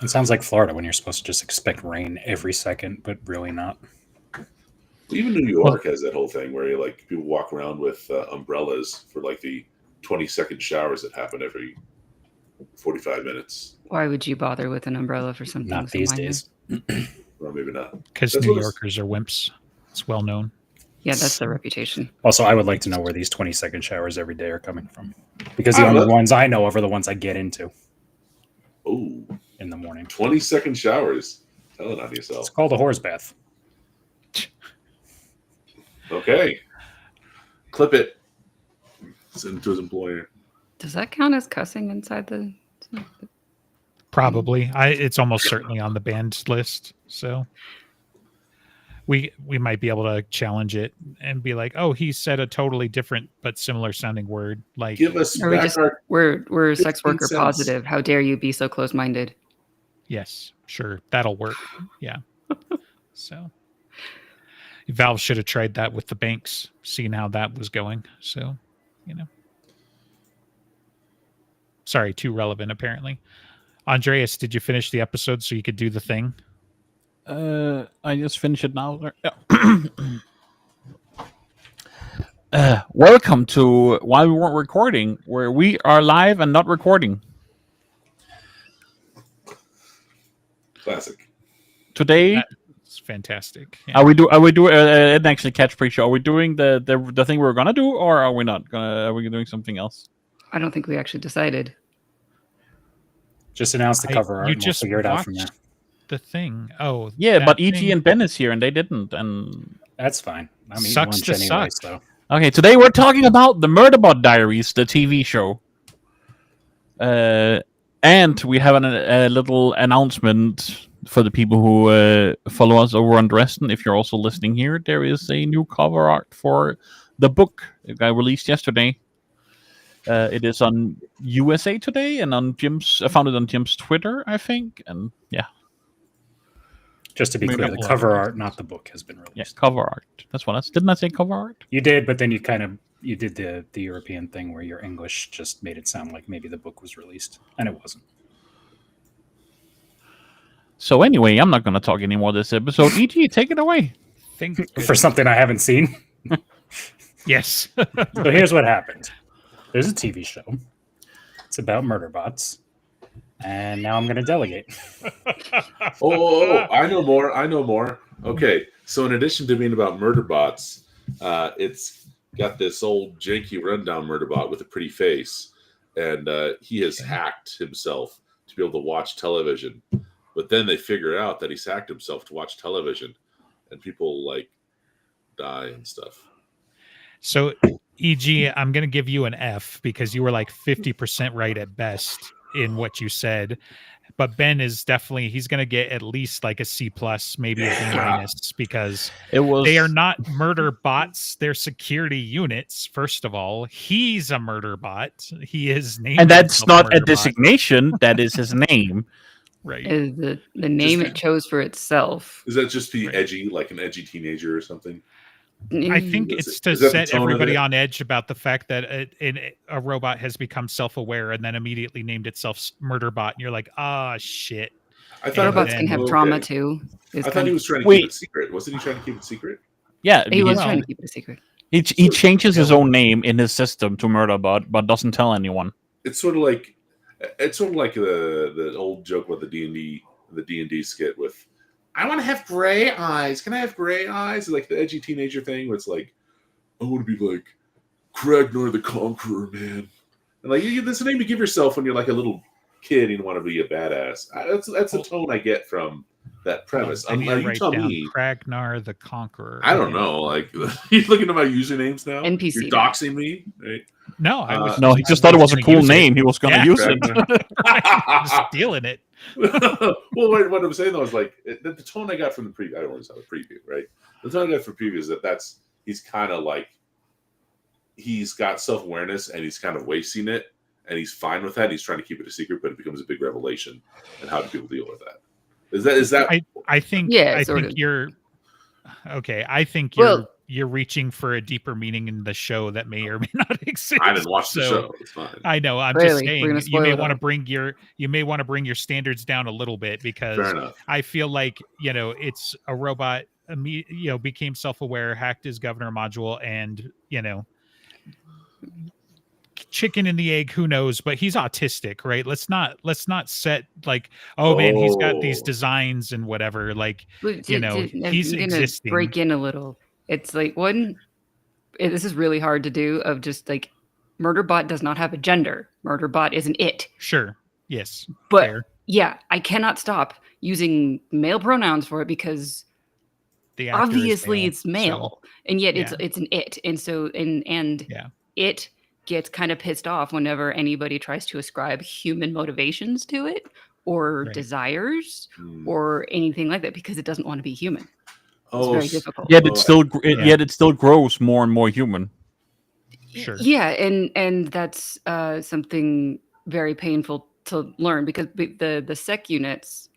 It sounds like Florida when you're supposed to just expect rain every second, but really not. Even New York has that whole thing where people walk around with umbrellas for like the 20-second showers that happen every 45 minutes. Why would you bother with an umbrella for something Not so these minor? days. Well, maybe not. Because New Yorkers are wimps. It's well known. Yeah, that's their reputation. Also, I would like to know where these 20-second showers every day are coming from. Because the only ones I know of are the ones I get into. Oh, in the morning. 20-second showers. Tell it on yourself. It's called a horse bath. Okay. Clip it. Send it to his employer. Does that count as cussing inside the... Probably. It's almost certainly on the banned list. So we might be able to challenge it and be like, oh, he said a totally different but similar sounding word. Like, give us we're sex worker positive. How dare you be so close-minded? Yes, sure. That'll work. Yeah. So Valve should have tried that with the banks, seeing how that was going. So, Sorry, too relevant, apparently. Andreas, did you finish the episode so you could do the thing? I just finished it now. Welcome to While We Weren't Recording, where we are live and not recording. Classic. Today, it's fantastic. Yeah. Are we doing? I didn't actually catch pre-show. Are we doing the thing we were gonna do, or are we not gonna? Are we doing something else? I don't think we actually decided. Just announce the cover art. You and just figure it out from there. The thing. Oh, yeah, but EG and Ben is here, and they didn't, and that's fine. I mean, sucks to anyway, suck. So. Okay, today we're talking about the Murderbot Diaries, the TV show. And we have a little announcement for the people who follow us over on Dresden. If you're also listening here, there is a new cover art for the book. It got released yesterday. It is on USA Today and on I found it on Jim's Twitter, I think. And yeah. Just to be clear, the cover art, not the book, has been released. Yeah, cover art. That's what didn't I say cover art? You did, but then you did the European thing where your English just made it sound like maybe the book was released, and it wasn't. So anyway, I'm not going to talk anymore this episode. EG, take it away. For something I haven't seen. Yes. So here's what happened. There's a TV show. It's about murder bots. And now I'm going to delegate. I know more. Okay, so in addition to being about murder bots, it's got this old janky rundown murder bot with a pretty face, and he has hacked himself to be able to watch television. But then they figure out that he's hacked himself to watch television, and people die and stuff. So, EG, I'm going to give you an F because you were like 50% right at best in what you said. But Ben is definitely, he's going to get at least like a C plus, maybe a B minus, because they are not murder bots. They're security units. First of all, he's a murder bot. He is named. And that's not a designation. That is his name. Right. The name it chose for itself. Is that just be edgy, like an edgy teenager or something? I think it's to set everybody on edge about the fact that a robot has become self-aware and then immediately named itself Murderbot, and you're like, shit. I thought robots can have trauma too. I thought he was trying to keep it secret. Wasn't he trying to keep it secret? Yeah, he was trying to keep it a secret. He changes his own name in his system to Murderbot, but doesn't tell anyone. It's sort of like the old joke about the D&D skit with, I want to have gray eyes. Can I have gray eyes? Like the edgy teenager thing where it's like, I want to be like Kragnar the Conqueror, man. And like, that's a name you give yourself when you're like a little kid and you want to be a badass. That's the tone I get from that premise. You tell me. Kragnar the Conqueror. I don't know. Like, you're looking at my usernames now? NPC. You're doxing me? Right? No, he just thought it was a cool name. He was going to use it. Just stealing it. Well, what I'm saying though is like the tone I got from the preview. I don't want to sound a preview, right? The tone I got from the preview is he's kind of like he's got self-awareness and he's kind of wasting it, and he's fine with that. He's trying to keep it a secret, but it becomes a big revelation. And how do people deal with that? Is that? I think. Yeah, I think you're. Okay, I think you're you're reaching for a deeper meaning in the show that may or may not exist. I didn't watch the So, show. It's fine. I know. I'm Clearly, just we're saying gonna you spoil may it want to all. bring your standards down a little bit, because Fair enough. I feel like, it's a robot, became self-aware, hacked his governor module, and chicken and the egg, who knows, but he's autistic, right? Let's not set like, oh man, he's got these Oh. designs and whatever, like, I'm he's gonna existing. break in a little. It's like this is really hard to do. Of just like, Murderbot does not have a gender. Murderbot is an it. Sure. Yes. But fair. yeah, I cannot stop using male pronouns for it because The actor is obviously male, it's male, and yet yeah. it's an it, and so and Yeah. it gets kind of pissed off whenever anybody tries to ascribe human motivations to it or Right. desires Hmm. or anything like that, because it doesn't want to be human. It's Oh, very difficult. Yet it still Yeah. yet it still grows more and more human. Sure. Yeah, and that's something very painful to learn, because the sec units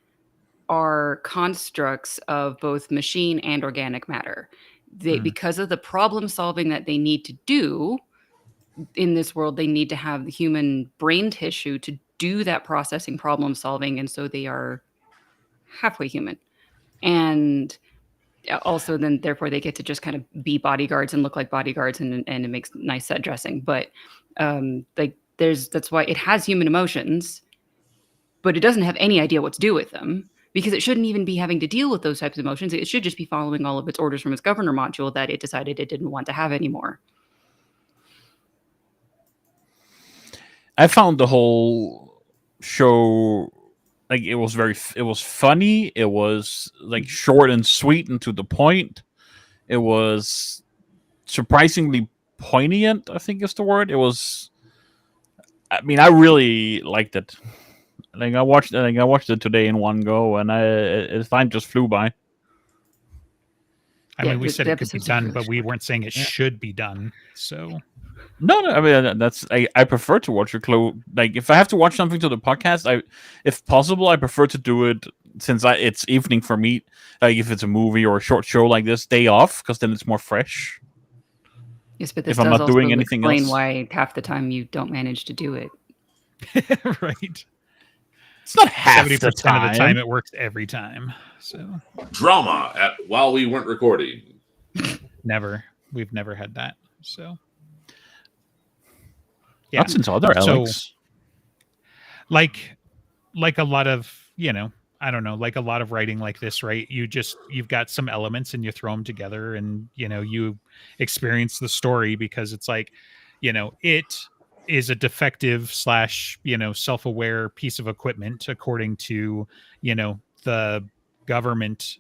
are constructs of both machine and organic matter. They, because of the problem solving that they need to do in this world, they need to have the human brain tissue to do that processing problem solving, and so they are halfway human. And also then therefore they get to just kind of be bodyguards and look like bodyguards, and it makes nice set dressing. But like that's why it has human emotions, but it doesn't have any idea what to do with them, because it shouldn't even be having to deal with those types of emotions. It should just be following all of its orders from its governor module that it decided it didn't want to have anymore. I found the whole show, like, it was funny. It was like short and sweet and to the point. It was surprisingly poignant, I think is the word. It was, I mean, I really liked it. I watched it today in one go, and time just flew by. I mean, we said it could be done, but we weren't saying it should be done. So No, I mean, I prefer to watch it like, if I have to watch something to the podcast, if possible, I prefer to do it, since it's evening for me. Like, if it's a movie or a short show like this, day off, because then it's more fresh. Yes, but this if I'm does not doing anything explain else. why half the time you don't manage to do it. right. It's not half 70% the time. of the time it works every time. So Drama while we weren't recording. We've never had that. So yeah. Not since other Alex. So, like a lot of, I don't know, like a lot of writing like this, right? You've got some elements and you throw them together, and you experience the story, because it's like, it is a defective / self-aware piece of equipment, according to the government,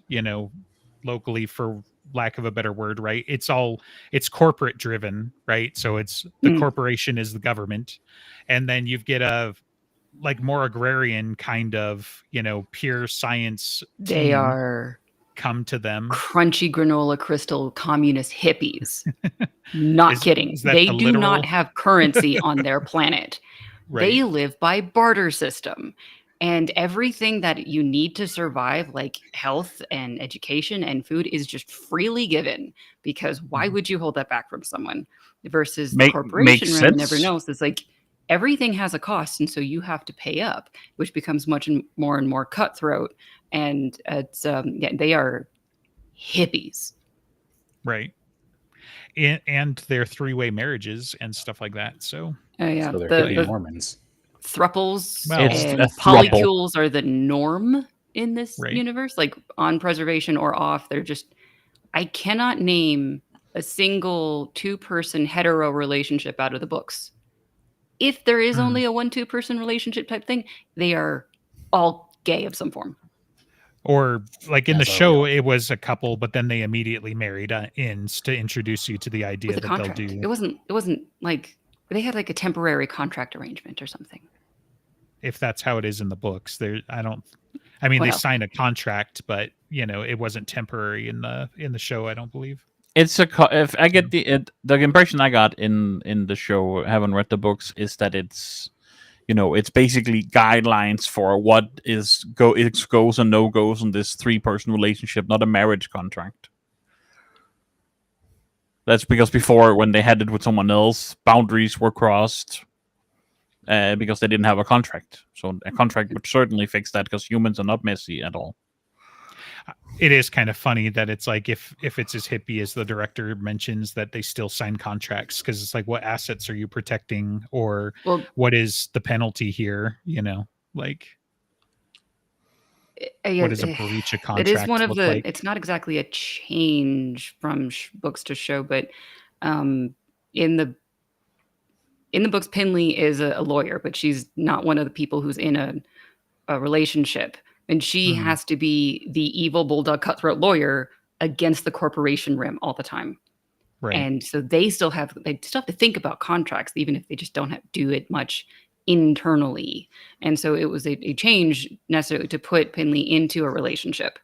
locally, for lack of a better word, right? It's corporate driven, right? So it's the corporation is the government, and then you get a like more agrarian kind of pure science They team are come to them. Crunchy granola crystal communist hippies. Not kidding. Is that They the do literal? not have currency on their planet. Right. They live by barter system. And everything that you need to survive, like health and education and food, is just freely given, because why would you hold that back from someone? Versus the corporation realm and everyone else, it's like everything has a cost, and so you have to pay up, which becomes much more and more cutthroat. And it's they are hippies, right? And their three-way marriages and stuff like that. So yeah, So they're the Mormons. thruples Well, and it's a thruple. polycules are the norm in this Right. universe, like on preservation or off. They're just, I cannot name a single 2-person hetero relationship out of the books. If there is only a 1-2 person relationship type thing, they are all gay of some form. Or like in the That's all show, real. it was a couple, but then they immediately married ins to introduce you to the idea With a that contract. they'll do. It wasn't like they had like a temporary contract arrangement or something. If that's how it is in the books, they sign a contract, but it wasn't temporary in the show, I don't believe. It's if I get the impression I got in the show, haven't read the books, is that it's it's basically guidelines for what goes and no goes in this 3-person relationship, not a marriage contract. That's because before, when they had it with someone else, boundaries were crossed because they didn't have a contract. So a contract would certainly fix that because humans are not messy at all. It is kind of funny that it's like if it's as hippie as the director mentions, that they still sign contracts, because it's like, what assets are you protecting, or Well, what is the penalty here? You know, like I what guess does a breach of it is one contract of look the. like? It's not exactly a change from books to show, but um, in the books, Pinley is a lawyer, but she's not one of the people who's in a relationship, and she Mhm. has to be the evil bulldog cutthroat lawyer against the corporation rim all the time. Right. And so they still have to think about contracts, even if they just don't do it much internally. And so it was a change necessarily to put Pinley into a relationship.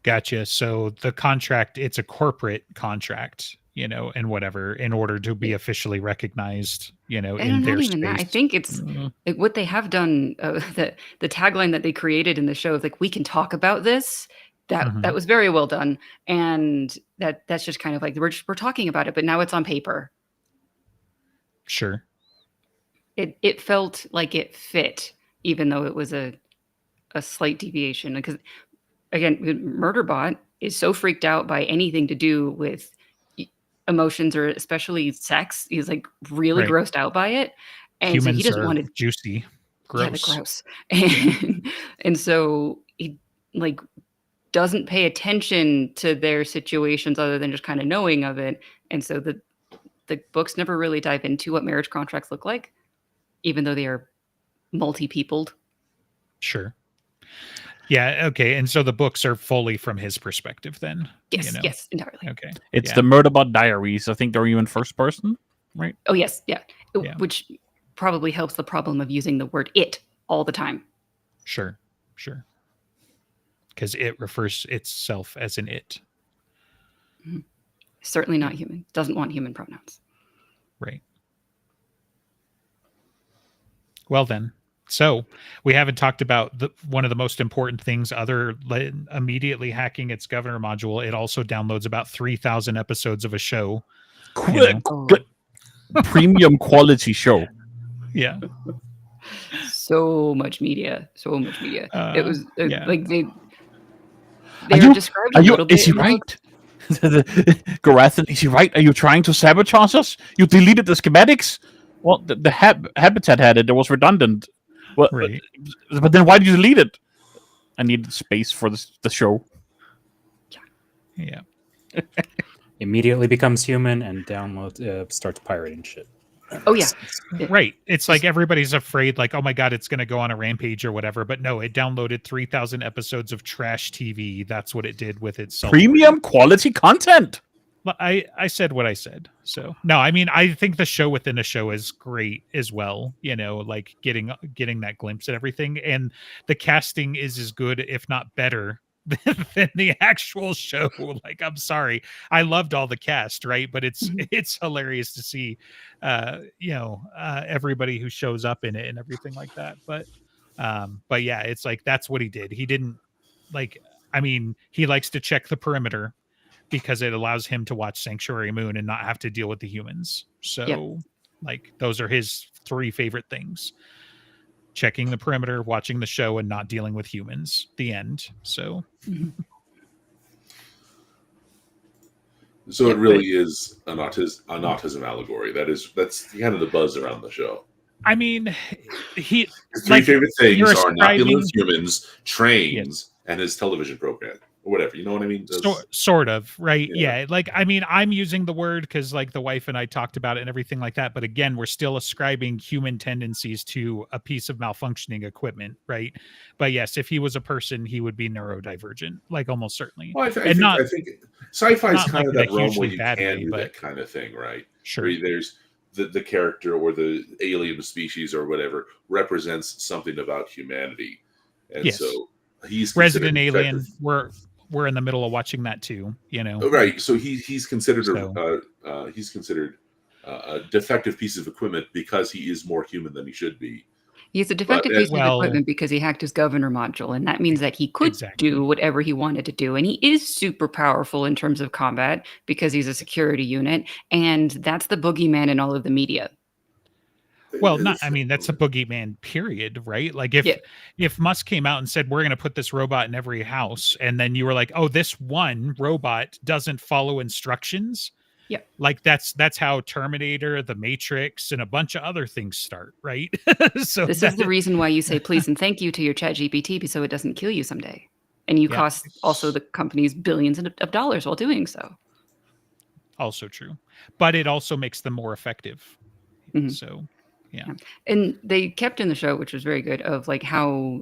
Gotcha. So the contract, it's a corporate contract, you know, and whatever, in order to be officially recognized, you know, in And not their even that. I space. think it's like what they have done. The tagline that they created in the show is like, "We can talk about this." That Mhm. was very well done, and that's just kind of like we're talking about it, but now it's on paper. Sure. It felt like it fit, even though it was a slight deviation. Because again, Murderbot is so freaked out by anything to do with emotions, or especially sex. He's like really Right. grossed out by it, and so he Humans doesn't are want to. juicy, Yeah, the gross. and so he like doesn't pay attention to their situations other than just kind of knowing of it, and so the books never really dive into what marriage contracts look like, even though they are multi-peopled. Sure. Yeah. Okay. And so the books are fully from his perspective, then. Yes, You know? yes, entirely. Okay. It's Yeah. the Murderbot Diaries. I think they're even first person, right? Oh yes, yeah. Yeah. Which probably helps the problem of using the word "it" all the time. Sure. Sure. Because it refers itself as an it. Certainly not human. Doesn't want human pronouns. Right. Well, then. So we haven't talked about one of the most important things other than immediately hacking its governor module. It also downloads about 3,000 episodes of a show. You know? Oh, Premium quality show. Yeah. so much media. So much media. It was yeah. like they Are are you- described a little bit. Is he in the book. right? Garathan, is he right? Are you trying to sabotage us? You deleted the schematics? Well, the Habitat had it. It was redundant. Well, Right. but then why did you delete it? I needed space for the show. Yeah. Immediately becomes human and starts pirating shit. Oh yeah. Right. It's like everybody's afraid, like, oh my God, it's going to go on a rampage or whatever. But no, it downloaded 3,000 episodes of trash TV. That's what it did with its Premium quality content. I said what I said. So no, I mean, I think the show within a show is great as well. You know, like getting that glimpse and everything, and the casting is as good, if not better, than the actual show. Like, I'm sorry, I loved all the cast, right? But it's hilarious to see, everybody who shows up in it and everything like that. But yeah, it's like that's what he did. He didn't like. I mean, he likes to check the perimeter, because it allows him to watch Sanctuary Moon and not have to deal with the humans. So, like, those are his 3 favorite things: checking the perimeter, watching the show, and not dealing with humans. The end. So, So it really is an autism allegory. That's kind of the buzz around the show. I mean, His 3 favorite things you're are not dealing with ascribing- humans, trains, and his television program, or whatever. You know what I mean? sort of, right? Yeah. Yeah. Like, I mean, I'm using the word because, like, the wife and I talked about it and everything like that. But again, we're still ascribing human tendencies to a piece of malfunctioning equipment, right? But yes, if he was a person, he would be neurodivergent, like, almost certainly. Well, I think sci-fi is not kind like of in a that realm where hugely you bad can way, do but- that kind of thing, right? Sure. Where there's the character or the alien species or whatever represents something about humanity, and Yes. so he's Resident considered Alien. defective. We're in the middle of watching that too. You know, Right. So he's considered So- a defective piece of equipment because he is more human than he should be. He's a defective But, piece of well- equipment because he hacked his governor module, and that means that he could Exactly. do whatever he wanted to do. And he is super powerful in terms of combat because he's a security unit, and that's the boogeyman in all of the media. Well, not. I mean, that's a boogeyman. Period. Right? Like if Musk came out and said we're going to put this robot in every house, and then you were like, oh, this one robot doesn't follow instructions. Yeah. Like that's how Terminator, The Matrix, and a bunch of other things start. Right. So This is the reason why you say please and thank you to your ChatGPT, so it doesn't kill you someday, and you Yeah. cost also the companies billions of dollars while doing so. also true, but it also makes them more effective. Mhm. So. Yeah. And they kept in the show, which was very good, of like how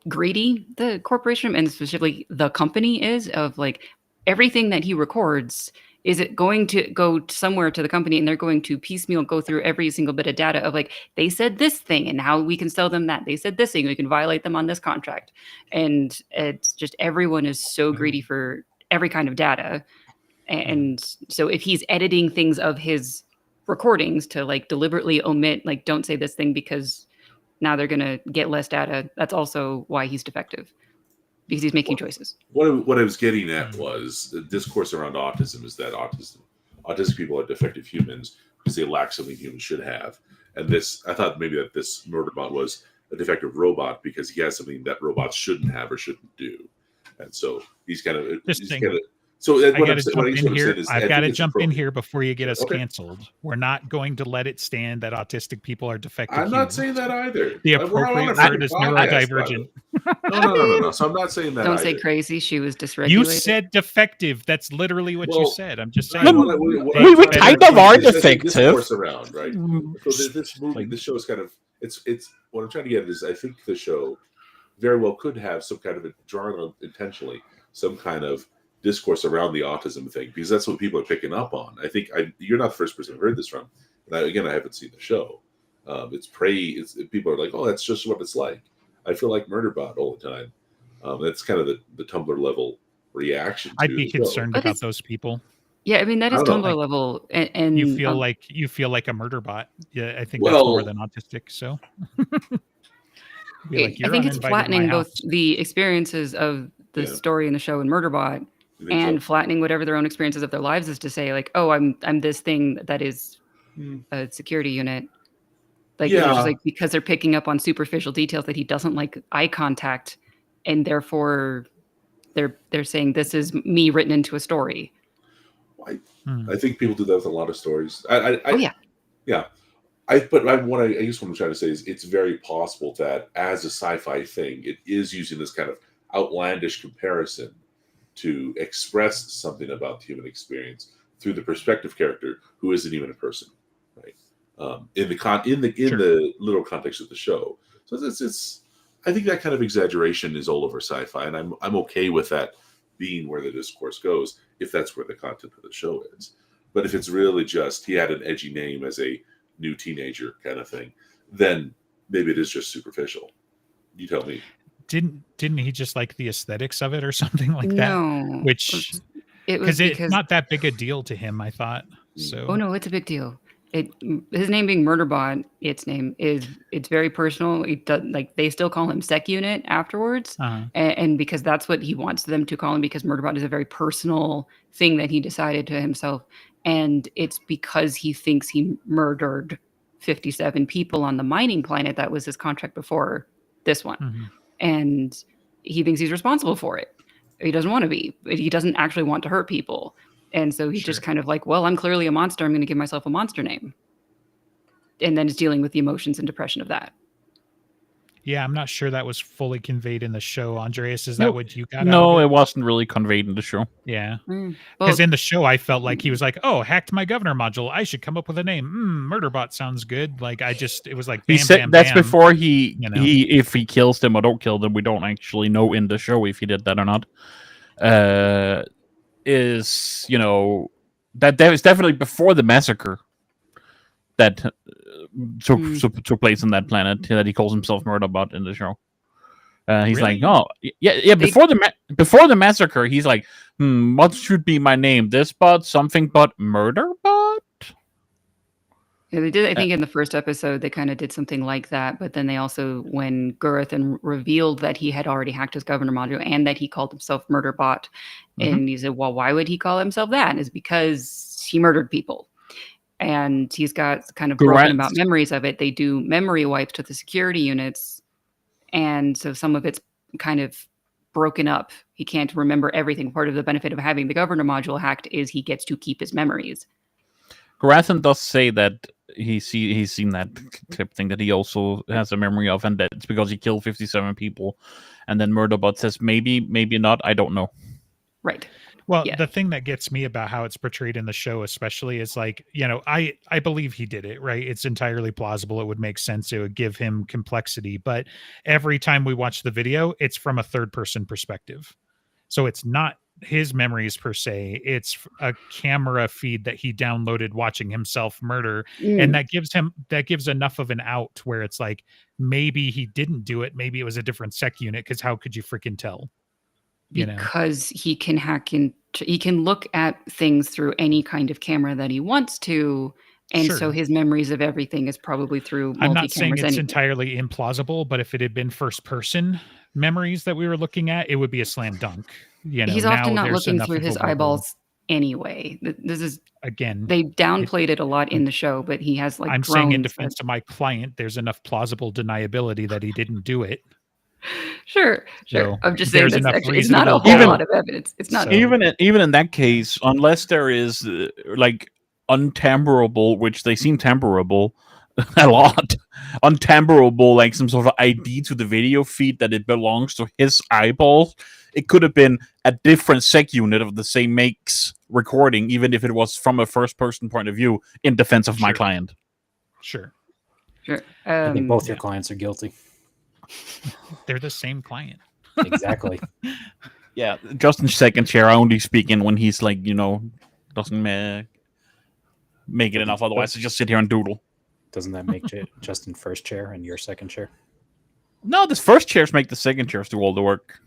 greedy the corporation and specifically the company is, of like everything that he records, is it going to go somewhere to the company and they're going to piecemeal go through every single bit of data of like, they said this thing and how we can sell them that. They said this thing, we can violate them on this contract. And it's just everyone is so greedy for every kind of data. And so if he's editing things of his recordings to like deliberately omit, like, don't say this thing because now they're going to get less data, that's also why he's defective, because he's making choices. What I was getting at was the discourse around autism is that autistic people are defective humans because they lack something humans should have. And this, I thought maybe that this murderbot was a defective robot because he has something that robots shouldn't have or shouldn't do. And so he's kind of so I got to jump in here. I've got to jump in here before you get us canceled. We're not going to let it stand that autistic people are defective. I'm not saying that either. The appropriate word is neurodivergent. No. So I'm not saying that. Don't either. say crazy. She was dysregulated. You said defective. That's literally what you said. I'm just saying. We kind of are defective. Discourse around, right? So this movie, Like- this show is kind of it's what I'm trying to get at is I think the show very well could have some kind of a drawing on intentionally some kind of discourse around the autism thing because that's what people are picking up on. I think you're not the first person I've heard this from. And I haven't seen the show. People are like, oh, that's just what it's like. I feel like Murderbot all the time. That's kind of the Tumblr level reaction. I'd be concerned about those people. Yeah, I mean that is I don't Tumblr know. level, and You feel like a murder bot. Yeah, I think that's more than autistic. So, I think it's flattening both the experiences of the story in the show and Murderbot, and flattening whatever their own experiences of their lives is to say like, oh, I'm this thing that is a security unit. Like, it's just like because they're picking up on superficial details that he doesn't like eye contact, and therefore they're saying this is me written into a story. I think people do that with a lot of stories. Yeah. What I guess what I'm trying to say is it's very possible that as a sci-fi thing, it is using this kind of outlandish comparison to express something about the human experience through the perspective character who isn't even a person, right? In the literal context of the show. So it's I think that kind of exaggeration is all over sci-fi, and I'm okay with that being where the discourse goes if that's where the content of the show is. But if it's really just he had an edgy name as a new teenager kind of thing, then maybe it is just superficial. You tell me. Didn't he just like the aesthetics of it or something like that? No, Which because it's not that big a deal to him, I thought. So oh no, it's a big deal. His name being Murderbot, it's very personal. It does, like, they still call him Sec Unit afterwards, and because that's what he wants them to call him, because Murderbot is a very personal thing that he decided to himself, and it's because he thinks he murdered 57 people on the mining planet. That was his contract before this one, and he thinks he's responsible for it. He doesn't want to be, but he doesn't actually want to hurt people. And so he's just kind of like, well, I'm clearly a monster. I'm going to give myself a monster name. And then is dealing with the emotions and depression of that. Yeah, I'm not sure that was fully conveyed in the show. Andreas, is that what you got? No, it wasn't really conveyed in the show. Yeah. Because in the show, I felt like he was like, oh, hacked my governor module. I should come up with a name. Murderbot sounds good. Like, it was like, bam, he said bam, that's bam. before he if he kills them or don't kill them. We don't actually know in the show if he did that or not. Is that was definitely before the massacre that took place on that planet that he calls himself Murderbot in the show. He's Really? like, oh yeah. Before the massacre, he's like, what should be my name? This bot, something but Murderbot. Yeah, they did. I think in the first episode they kind of did something like that, but then they also, when Gurathan revealed that he had already hacked his governor module and that he called himself Murderbot, and he said, "Well, why would he call himself that?" And it's because he murdered people, and he's got kind of broken about Correct. memories of it. They do memory wipes to the security units, and so some of it's kind of broken up. He can't remember everything. Part of the benefit of having the governor module hacked is he gets to keep his memories. Gorathan does say that he's seen that clip thing that he also has a memory of, and that it's because he killed 57 people. And then Murderbot says maybe not. I don't know. Right. Well, Yeah. the thing that gets me about how it's portrayed in the show, especially, is like, you know, I believe he did it, right? It's entirely plausible. It would make sense. It would give him complexity. But every time we watch the video, it's from a third person perspective. So it's not his memories per se. It's a camera feed that he downloaded watching himself murder. And that gives enough of an out where it's like, maybe he didn't do it. Maybe it was a different sec unit, because how could you freaking tell? Because he can hack in, he can look at things through any kind of camera that he wants to, and so Sure. his memories of everything is probably through I'm not saying multi-cameras it's anyway. entirely implausible, but if it had been first person memories that we were looking at, it would be a slam dunk. You know, He's now often not there's looking enough through of a his bubble. eyeballs anyway. This is, Again, they downplayed it a lot in the show, but he has like I'm saying in drones defense of my client, there's enough plausible deniability that he didn't do it. Sure. So I'm just saying there's that's enough actually, it's not a reasonable whole doubt. lot of evidence. It's not. So- Even in that case, unless there is like untamperable, which they seem tamperable a lot, untamperable, like some sort of ID to the video feed that it belongs to his eyeballs, it could have been a different sec unit of the same makes recording, even if it was from a first person point of view, in defense of my Sure. client. Sure. Sure. I think both your yeah. clients are guilty. They're the same client. Exactly. Yeah, Justin's second chair, I only speak in when he's like, doesn't make it enough. Otherwise, I just sit here and doodle. Doesn't that make Justin first chair and your second chair? No, the first chairs make the second chairs do all the work.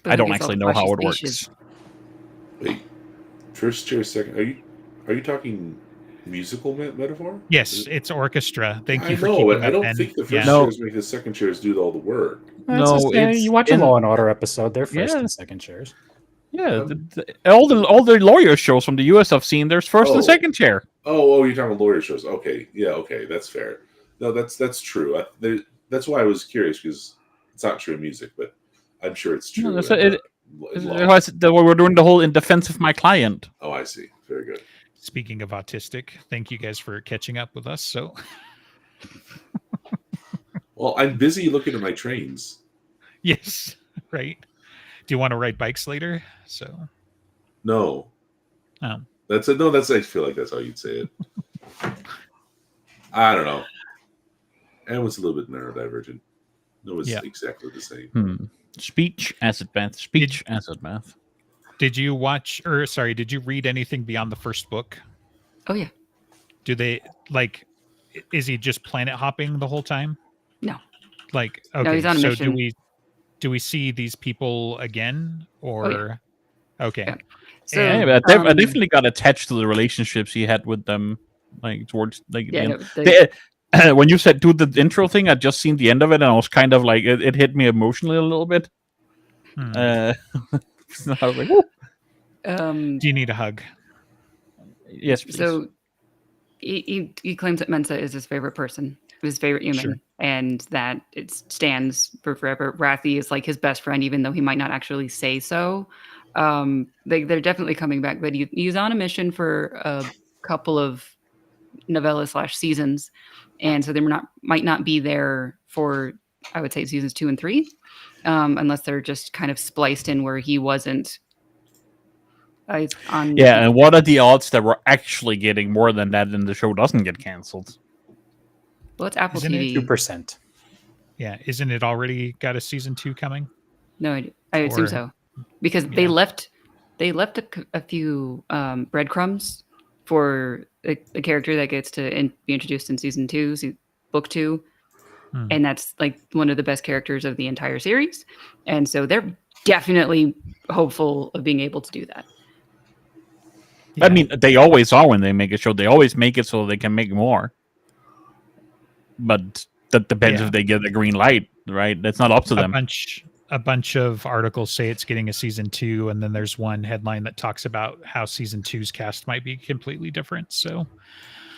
But I who don't gets all actually the know how flashy it speeches? works. Wait, first chair, second. Are you talking musical metaphor? Yes, it's orchestra. Thank you I for know, keeping but that, I don't Ben. think the first Yeah. chairs make the second chairs do all the work. No, you watch a Law and Order episode. They're first Yeah. and second chairs. Yeah, all the lawyer shows from the US I've seen, there's first and Oh. second chair. Oh, you're talking lawyer shows. Okay, yeah, okay, that's fair. No, that's true. That's why I was curious, because it's not true in music, but I'm sure it's true. No, that's in, it. in law. We're doing the whole in defense of my client. Oh, I see. Very good. Speaking of autistic, thank you guys for catching up with us. So, Well, I'm busy looking at my trains. yes, right. Do you want to ride bikes later? So, No. Oh. That's it. No, I feel like that's how you'd say it. I don't know. And it was a little bit neurodivergent. No, it was exactly the same. Speech acid bath. Speech acid bath. Did you watch, or sorry, did you read anything beyond the first book? Oh yeah. Do they is he just planet hopping the whole time? No. Like, No, okay, he's on a so mission. do we see these people again, or okay? Yeah. So Yeah, I definitely got attached to the relationships he had with them, like towards like the end. no, When you said do the intro thing, I'd just seen the end of it, and I was kind of like it hit me emotionally a little bit. So I was like, woo. Do you need a hug? Yes, please. So he claims that Mensa is his favorite person, his favorite human, Sure. and that it stands for forever. Rathi is like his best friend, even though he might not actually say so. They're definitely coming back, but he's on a mission for a couple of novella / seasons, and so they might not be there for, I would say, seasons 2 and 3, unless they're just kind of spliced in where he wasn't. And what are the odds that we're actually getting more than that and the show doesn't get canceled? Well, it's Apple Isn't it TV. 2%. Yeah, isn't it already got a season 2 coming? No, I assume Or- so, because they left a few breadcrumbs for a character that gets to be introduced in season 2, book 2, and that's like one of the best characters of the entire series, and so they're definitely hopeful of being able to do that. I mean, they always are when they make a show. They always make it so they can make more. But that depends if they get the green light, right? That's not up to them. A bunch of articles say it's getting a season 2, and then there's one headline that talks about how season 2's cast might be completely different. So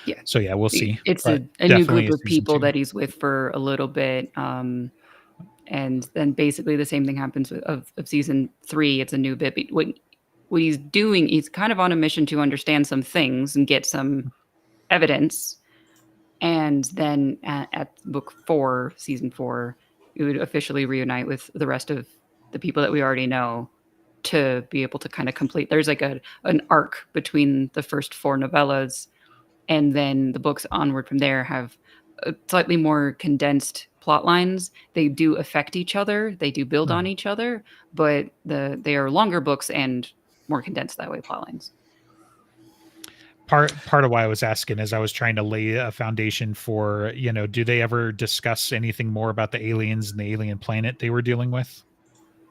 yeah, we'll see. It's a new group of people that he's with for a little bit. And then basically the same thing happens of season 3. It's a new bit. What he's doing, he's kind of on a mission to understand some things and get some evidence. And then at book 4, season 4, we would officially reunite with the rest of the people that we already know to be able to kind of complete. There's like an arc between the first 4 novellas, and then the books onward from there have slightly more condensed plot lines. They do affect each other. They do build on each other, but they are longer books and more condensed that way plot lines. Part of why I was asking is I was trying to lay a foundation for, do they ever discuss anything more about the aliens and the alien planet they were dealing with?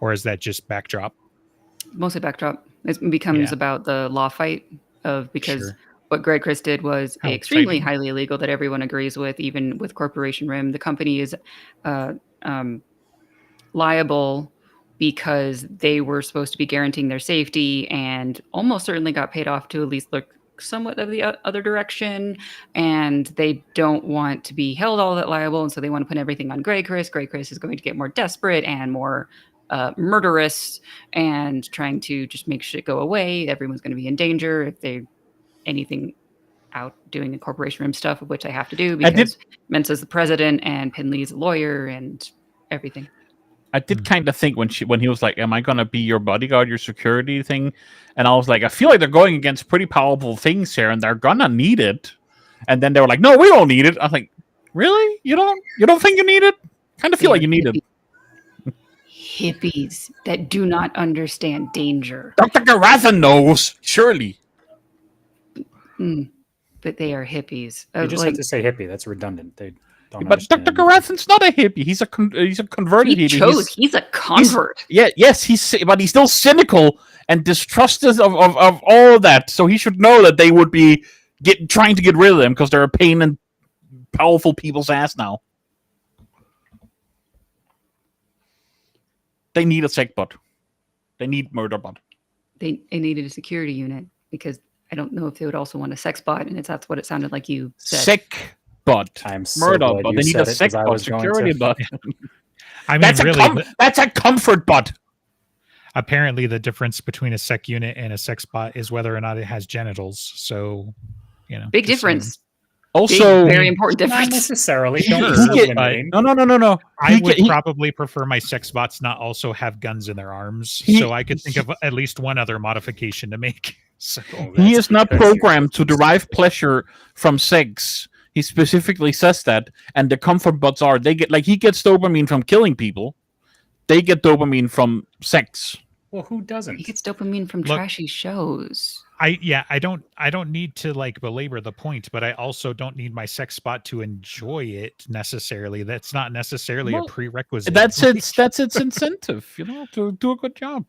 Or is that just backdrop? Mostly backdrop. It becomes about the law fight because what Greg Chris did was extremely highly illegal that everyone agrees with, even with Corporation Rim. The company is liable because they were supposed to be guaranteeing their safety and almost certainly got paid off to at least look somewhat of the other direction, and they don't want to be held all that liable, and so they want to put everything on Grey Chris. Grey Chris is going to get more desperate and more murderous and trying to just make shit go away. Everyone's going to be in danger if they anything out doing the Corporation Rim stuff, of which I have to do because Mensa's the president and Pinley's a lawyer and everything. I did kind of think when he was like, "Am I gonna be your bodyguard, your security thing?" And I was like, I feel like they're going against pretty powerful things here, and they're gonna need it. And then they were like, "No, we don't need it." I was like, "Really? You don't think you need it?" Kind of feel like you need it. Hippies that do not understand danger. Dr. Garathan knows, surely. But they are hippies. You just have to say hippie. That's redundant. They don't. But Dr. Garathan's not a hippie. He's a converted hippie. He's a convert. But he's still cynical and distrusting of all of that. So he should know that they would be trying to get rid of them because they're a pain in powerful people's ass now. They need a sec bot. They need murder bot. They needed a security unit because I don't know if they would also want a sex bot, and that's what it sounded like you said. Sec bot. I'm so murder glad bot. you They need said a it, sec 'cause I bot, was going security to. bot. I mean, that's a comfort bot. Apparently, the difference between a sec unit and a sex bot is whether or not it has genitals. So, big difference. Also, very important difference. Not necessarily. No. I would probably prefer my sex bots not also have guns in their arms. So I could think of at least one other modification to make. So he is not programmed to derive pleasure from sex. He specifically says that, and the comfort bots are he gets dopamine from killing people. They get dopamine from sex. Well, who doesn't? He gets dopamine from trashy shows. I don't need to belabor the point, but I also don't need my sex bot to enjoy it necessarily. That's not necessarily a prerequisite. That's its incentive, to do a good job.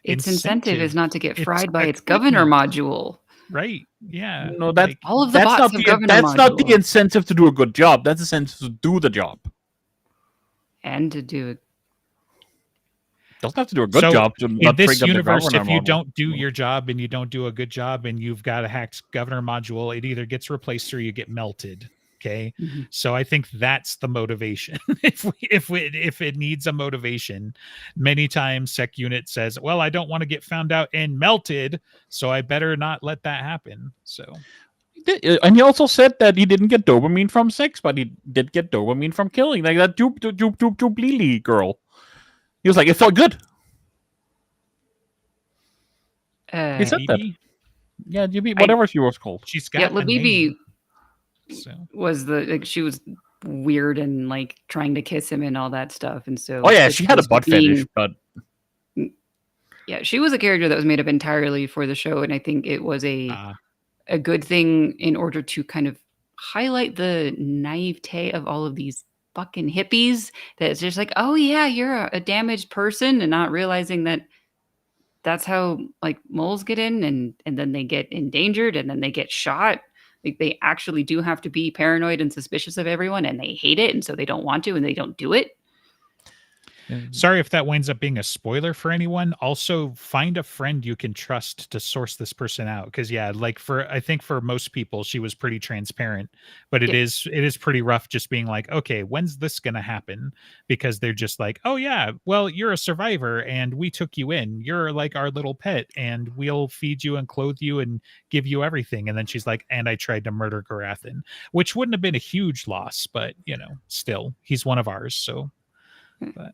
Its incentive is not to get fried by its governor module. Right. Yeah. No, that's all of the bots have governor That's module. not the incentive to do a good job. That's the incentive to do the job. And to do it. Doesn't have to do a good job. To in this universe, if you don't do your job and you don't do a good job and you've got a hacked governor module, it either gets replaced or you get melted. Okay. Mm-hmm. So I think that's the motivation. if it needs a motivation, many times Sec Unit says, well, I don't want to get found out and melted, so I better not let that happen. So, and he also said that he didn't get dopamine from sex, but he did get dopamine from killing, like that Jubilee girl. He was like, it felt good. He said that. Yeah, whatever she was called. She's got Labibi was she was weird and trying to kiss him and all that stuff, and so she had a butt fetish, but she was a character that was made up entirely for the show, and I think it was a good thing in order to kind of highlight the naivete of all of these fucking hippies. That it's just oh yeah, you're a damaged person, and not realizing that that's how like moles get in, and then they get endangered, and then they get shot. Like they actually do have to be paranoid and suspicious of everyone, and they hate it, and so they don't want to, and they don't do it. Sorry if that winds up being a spoiler for anyone. Also, find a friend you can trust to source this person out. Because yeah, like I think for most people, she was pretty transparent. But it Yeah. is pretty rough just being like, okay, when's this gonna happen? Because they're just like, oh yeah, well, you're a survivor and we took you in. You're like our little pet, and we'll feed you and clothe you and give you everything. And then she's like, and I tried to murder Garathan, which wouldn't have been a huge loss, but still, he's one of ours. So but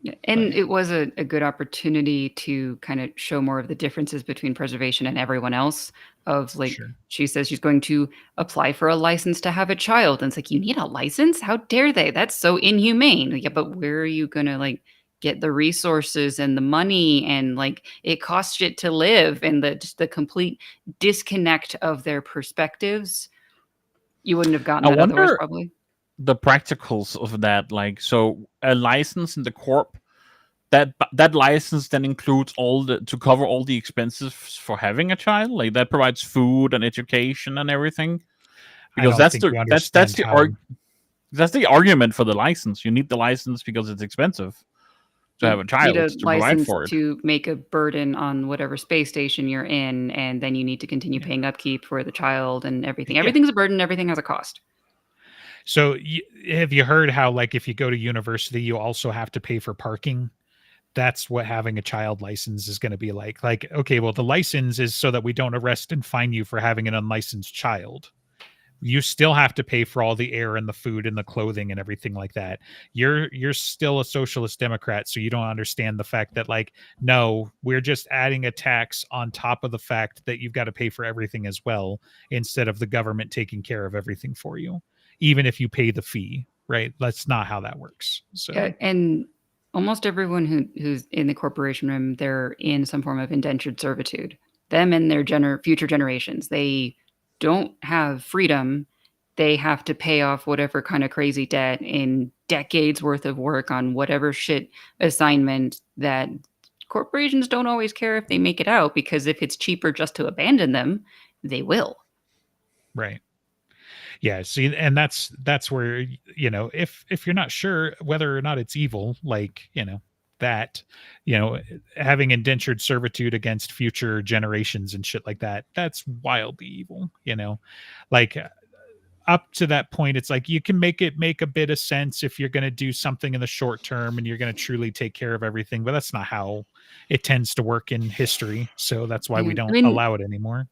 Yeah, and But- it was a good opportunity to kind of show more of the differences between preservation and everyone else. Of like, Sure. she says she's going to apply for a license to have a child, and it's like, you need a license? How dare they? That's so inhumane. Yeah, but where are you gonna like get the resources and the money, and like it costs shit to live, and just the complete disconnect of their perspectives. You wouldn't have gotten I that otherwise, wonder probably. the practicals of that. Like, so a license in the corp, that license then includes to cover all the expenses for having a child. Like that provides food and education and everything. I Because don't think you understand how. that's the argument for the license. You need the license because it's expensive to have a Need child a to provide license for it. to make a burden on whatever space station you're in, and then you need to continue paying upkeep for the child and everything. Yeah. Everything's a burden. Everything has a cost. So have you heard how like if you go to university, you also have to pay for parking? That's what having a child license is going to be like. Like, okay, well, the license is so that we don't arrest and fine you for having an unlicensed child. You still have to pay for all the air and the food and the clothing and everything like that. You're still a socialist democrat, so you don't understand the fact that like, no, we're just adding a tax on top of the fact that you've got to pay for everything as well, instead of the government taking care of everything for you, even if you pay the fee, right? That's not how that works. So And almost everyone who's in the corporation room, they're in some form of indentured servitude. Them and their future generations, they don't have freedom. They have to pay off whatever kind of crazy debt in decades worth of work on whatever shit assignment that corporations don't always care if they make it out, because if it's cheaper just to abandon them, they will. right. Yeah, see, and that's where if you're not sure whether or not it's evil, like that, having indentured servitude against future generations and shit like that, that's wildly evil. Like up to that point, it's like you can make a bit of sense if you're going to do something in the short term and you're going to truly take care of everything, but that's not how it tends to work in history. So that's why we Yeah, I don't mean, allow it anymore.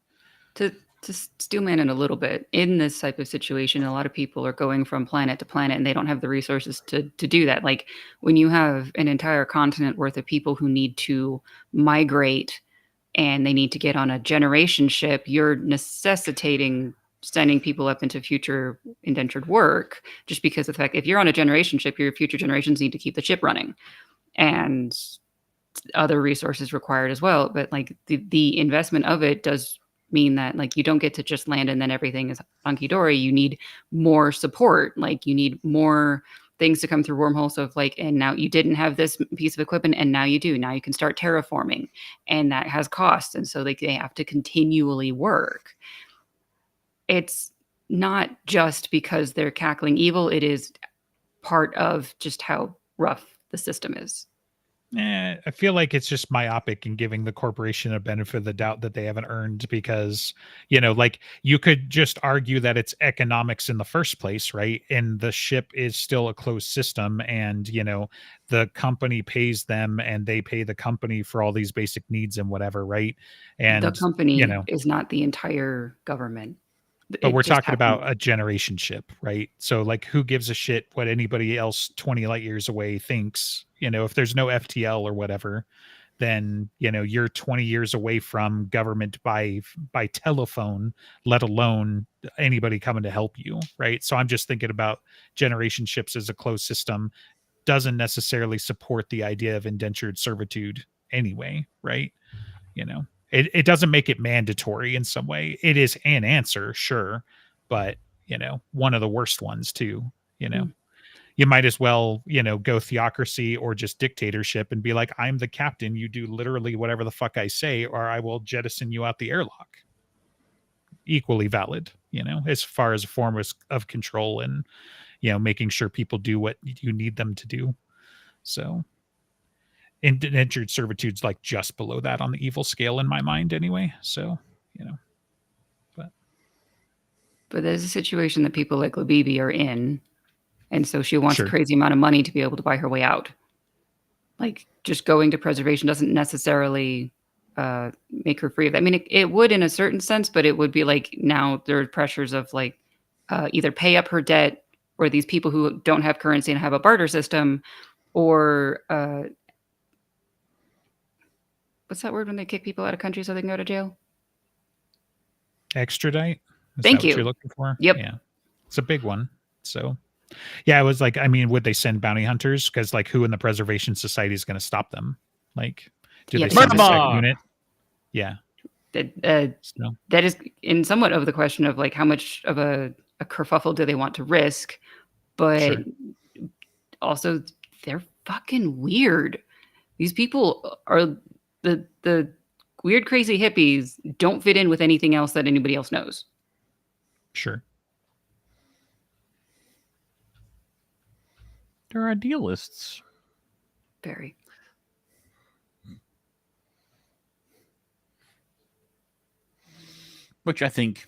to steelman in a little bit, in this type of situation, a lot of people are going from planet to planet, and they don't have the resources to do that. Like when you have an entire continent worth of people who need to migrate, and they need to get on a generation ship, you're necessitating sending people up into future indentured work, just because of the fact if you're on a generation ship, your future generations need to keep the ship running, and other resources required as well. But like the investment of it does mean that like you don't get to just land and then everything is hunky dory. You need more support. Like you need more things to come through wormholes of like, and now you didn't have this piece of equipment and now you do. Now you can start terraforming, and that has costs. And so like they have to continually work. It's not just because they're cackling evil. It is part of just how rough the system is. I feel like it's just myopic in giving the corporation a benefit of the doubt that they haven't earned, because, like you could just argue that it's economics in the first place, right? And the ship is still a closed system, and, the company pays them and they pay the company for all these basic needs and whatever, right? And, The company is not the entire government. but It we're just talking happened. about a generation ship, right? So like who gives a shit what anybody else 20 light years away thinks? If there's no FTL or whatever, then you're 20 years away from government by telephone, let alone anybody coming to help you, right? So I'm just thinking about generation ships as a closed system doesn't necessarily support the idea of indentured servitude anyway, right? It doesn't make it mandatory in some way. It is an answer, sure, but one of the worst ones too. you might as well, go theocracy or just dictatorship and be like, I'm the captain. You do literally whatever the fuck I say, or I will jettison you out the airlock. Equally valid, as far as a form of control and, making sure people do what you need them to do. So indentured servitude's like just below that on the evil scale in my mind anyway. So, But there's a situation that people like Labibi are in. And so she wants Sure. a crazy amount of money to be able to buy her way out. Like, just going to preservation doesn't necessarily make her free of that. I mean, it would in a certain sense, but it would be like now there are pressures of like either pay up her debt, or these people who don't have currency and have a barter system, or what's that word when they kick people out of country so they can go to jail? Extradite? Is Thank that what you. you're looking for? Yep. Yeah. It's a big one. So, yeah, it was like, I mean, would they send bounty hunters? Because, like, who in the Preservation Society is going to stop them? Like, do Yeah, they send a Murderbot! sec unit? Yeah. That is in somewhat of the question of like how much of a kerfuffle do they want to risk, but Sure. also they're fucking weird. These people are the weird, crazy hippies don't fit in with anything else that anybody else knows. Sure. They're idealists. Very. Which I think,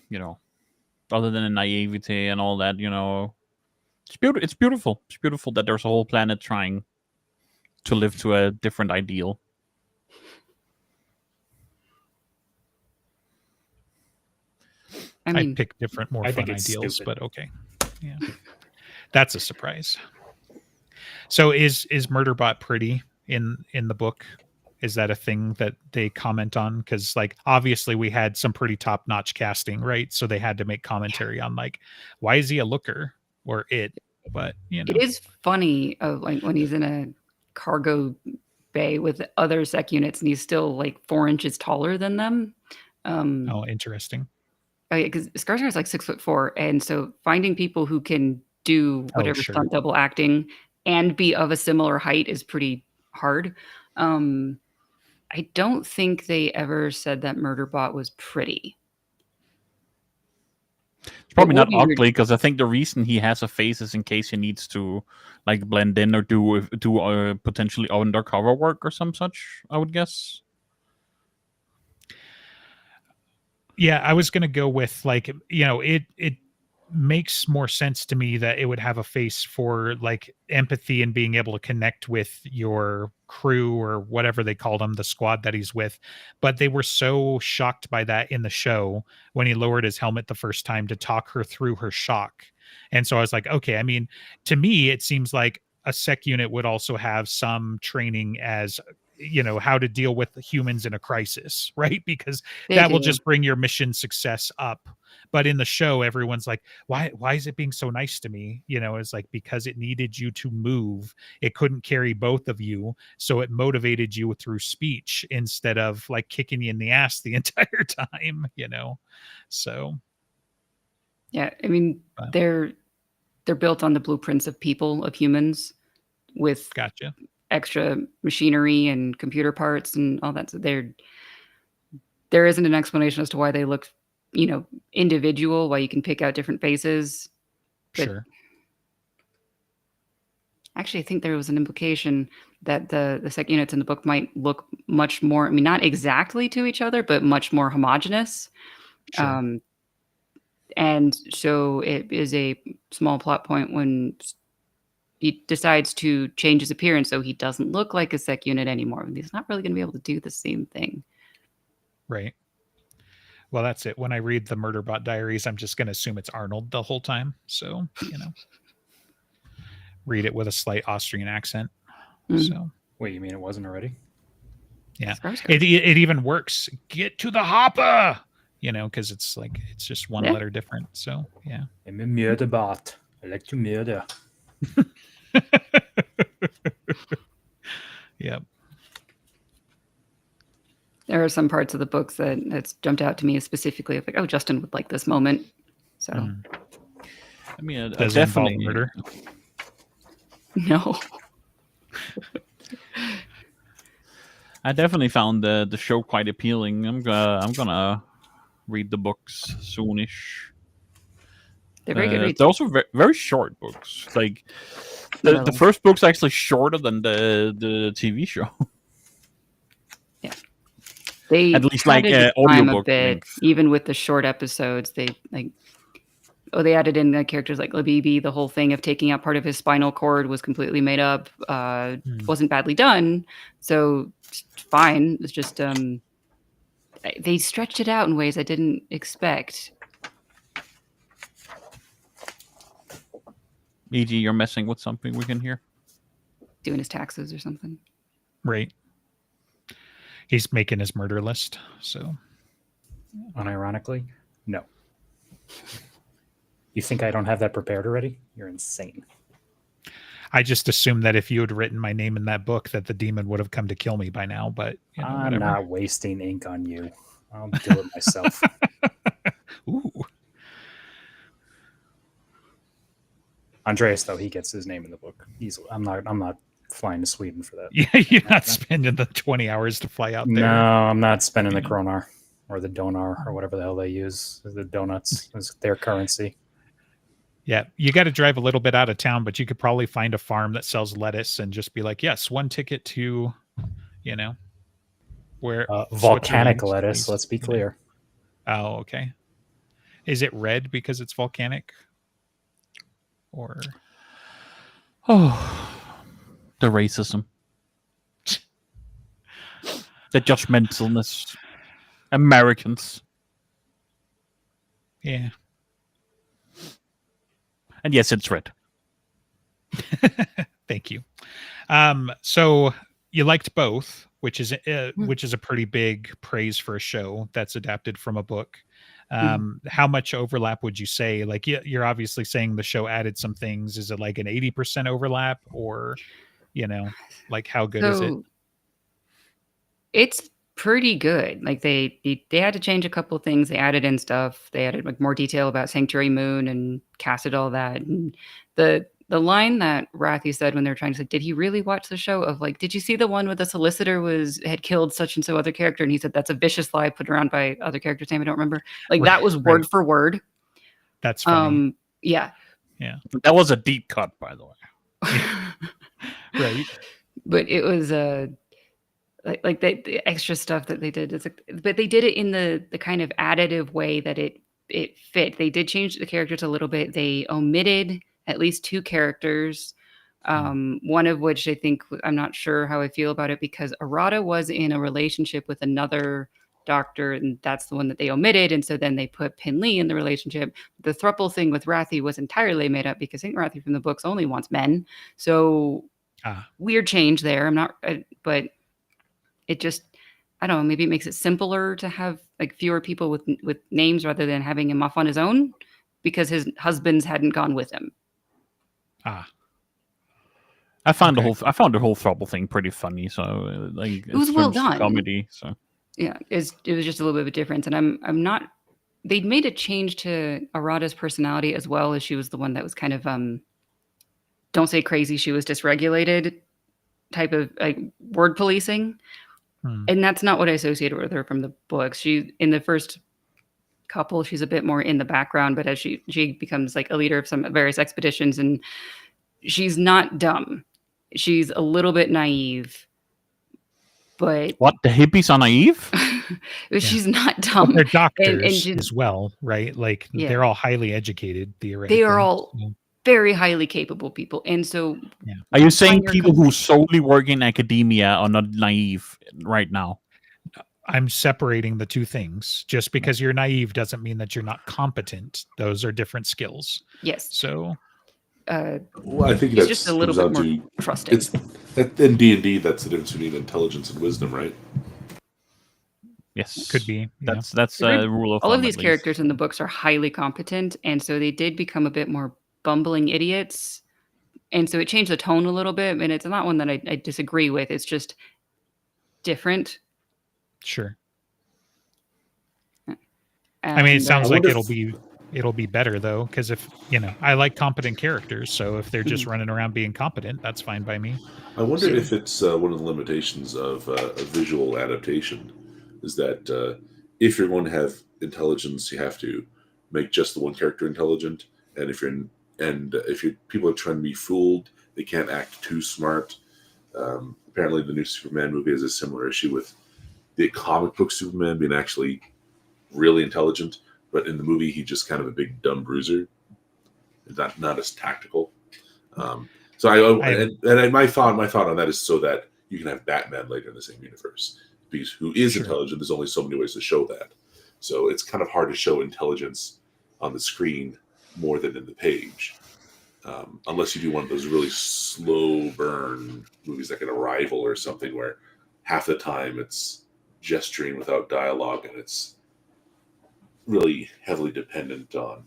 other than the naivete and all that, it's beautiful. It's beautiful. It's beautiful that there's a whole planet trying to live to a different ideal. I mean, I'd pick different, more I fun think it's ideals, stupid. but okay. Yeah. That's a surprise. So is Murderbot pretty in the book? Is that a thing that they comment on? Because like obviously we had some pretty top-notch casting, right? So they had to make commentary on like, why is he a looker or it? But it is funny like when he's in a cargo bay with other sec units and he's still like 4 inches taller than them. oh, interesting. Because Skarsgård is like 6'4", and so finding people who can do whatever sure. stunt double acting and be of a similar height is pretty hard. I don't think they ever said that Murderbot was pretty. It's probably It would not be weird. ugly because I think the reason he has a face is in case he needs to like blend in or do potentially undercover work or some such. I would guess. Yeah, I was gonna go with like, it makes more sense to me that it would have a face for like empathy and being able to connect with your crew or whatever they called him, the squad that he's with. But they were so shocked by that in the show when he lowered his helmet the first time to talk her through her shock. And so I was like, okay, I mean, to me, it seems like a sec unit would also have some training as how to deal with humans in a crisis, right? Because that will just bring your mission success up. But in the show, everyone's like, why is it being so nice to me? It's like, because it needed you to move. It couldn't carry both of you. So it motivated you through speech instead of like kicking you in the ass the entire time, So. Yeah, I mean, they're built on the blueprints of people, of humans, with Gotcha. extra machinery and computer parts and all that. So there isn't an explanation as to why they look, individual, why you can pick out different faces. But Sure. actually, I think there was an implication that the sec units in the book might look much more, I mean, not exactly to each other, but much more homogenous. Sure. And so it is a small plot point when he decides to change his appearance so he doesn't look like a sec unit anymore. He's not really going to be able to do the same thing. Right. Well, that's it. When I read the Murderbot Diaries, I'm just going to assume it's Arnold the whole time. So, read it with a slight Austrian accent. Mm. So, Wait, you mean it wasn't already? yeah, Skarsgård. it even works. Get to the hopper, because it's like it's just one letter different. So, yeah. I'm a murderbot. I like to murder. Yep. There are some parts of the books that's jumped out to me specifically of like, oh, Justin would like this moment. So I mean, Does it involve definitely murder? No. I definitely found the show quite appealing. I'm gonna read the books soonish. They're very good reads. They're also very short books. Like the No. first book's actually shorter than the TV show. They At least like added time a audiobook bit, length. even with the short episodes. They they added in characters like Labibi. The whole thing of taking out part of his spinal cord was completely made up. Wasn't badly done, so fine. It's just they stretched it out in ways I didn't expect. E.g., you're messing with something we can hear. Doing his taxes or something. Right. He's making his murder list. So, Unironically, no. You think I don't have that prepared already? You're insane. I just assumed that if you had written my name in that book, that the demon would have come to kill me by now. But I'm whatever. not wasting ink on you. I'll do it myself. Ooh. Andreas, though, he gets his name in the book easily. I'm not flying to Sweden for that. Yeah, you're not spending the 20 hours to fly out there. No, I'm not spending the kronar or the donar or whatever the hell they use. The donuts is their currency. Yeah, you got to drive a little bit out of town, but you could probably find a farm that sells lettuce and just be like, yes, one ticket to, where volcanic Switzerland, lettuce. please. Let's be clear. Oh, okay. Is it red because it's volcanic? Or Oh, the racism, the judgmentalness, Americans, yeah. and yes, it's red. Thank you. So you liked both, which is a pretty big praise for a show that's adapted from a book. How much overlap would you say? Like, you're obviously saying the show added some things. Is it like an 80% overlap, or like how good is it? It's pretty good. Like they had to change a couple of things. They added in stuff. They added like more detail about Sanctuary Moon and casted all that. And the line that Rathy said when they were trying to say, did he really watch the show? Of like, did you see the one where the solicitor had killed such and so other character? And he said, that's a vicious lie put around by other characters' name I don't remember. Like that was word for word. That's funny. Yeah. That was a deep cut, by the way. Right. But it was like the extra stuff that they did. But they did it in the kind of additive way that it fit. They did change the characters a little bit. They omitted at least two characters, one of which I think, I'm not sure how I feel about it, because Arata was in a relationship with another doctor, and that's the one that they omitted. And so then they put Pin Lee in the relationship. The throuple thing with Rathy was entirely made up because I think Rathy from the books only wants men. So weird change there. I'm not, but it just, I don't know, maybe it makes it simpler to have like fewer people with names rather than having him off on his own because his husbands hadn't gone with him. I found the whole throuple thing pretty funny. So like, it was well done. Comedy. So yeah, it was just a little bit of a difference, and I'm not. They'd made a change to Arata's personality as well, as she was the one that was kind of don't say crazy. She was dysregulated type of like word policing, and that's not what I associated with her from the books. She in the first couple, she's a bit more in the background, but as she becomes like a leader of some various expeditions, and she's not dumb. She's a little bit naive, but what, the hippies are naive? She's not dumb. Well, they're doctors as well, right? Like they're all highly educated, theoretically. They are all very highly capable people, and so are you saying people who solely work in academia are not naive right now? I'm separating the two things. Just because you're naive doesn't mean that you're not competent. Those are different skills. Yes. So, well, I think it's just a little bit more trusting. It's in D&D. That's the difference between intelligence and wisdom, right? Yes, could be. That's a rule of thumb. All of these characters in the books are highly competent, and so they did become a bit more bumbling idiots. And so it changed the tone a little bit, and it's not one that I disagree with. It's just different. Sure. And I mean, it sounds like it'll be it'll be better though, because if I like competent characters, so if they're just running around being competent, that's fine by me. I wonder So- if it's one of the limitations of a visual adaptation is that if you're going to have intelligence, you have to make just the one character intelligent, and if people are trying to be fooled, they can't act too smart. Apparently, the new Superman movie has a similar issue with the comic book Superman being actually really intelligent, but in the movie he's just kind of a big dumb bruiser, not as tactical. My thought on that is so that you can have Batman later in the same universe, because who is Sure. intelligent. There's only so many ways to show that, so it's kind of hard to show intelligence on the screen more than in the page, unless you do one of those really slow burn movies like an Arrival or something, where half the time it's gesturing without dialogue and it's really heavily dependent on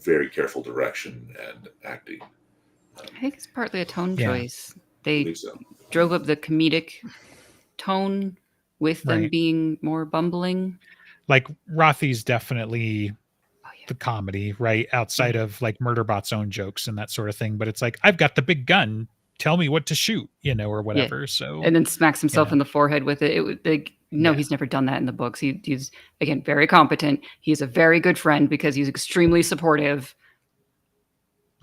very careful direction and acting. I think it's partly a tone Yeah. choice. I They think so. drove up the comedic tone with them Right. being more bumbling. Like Rothy's definitely Oh, yeah. the comedy, right? Outside of like Murderbot's own jokes and that sort of thing. But it's like, I've got the big gun. Tell me what to shoot, or whatever. So And then smacks himself know. in the forehead with it. It was like, no, Yeah. he's never done that in the books. He's again very competent. He's a very good friend because he's extremely supportive.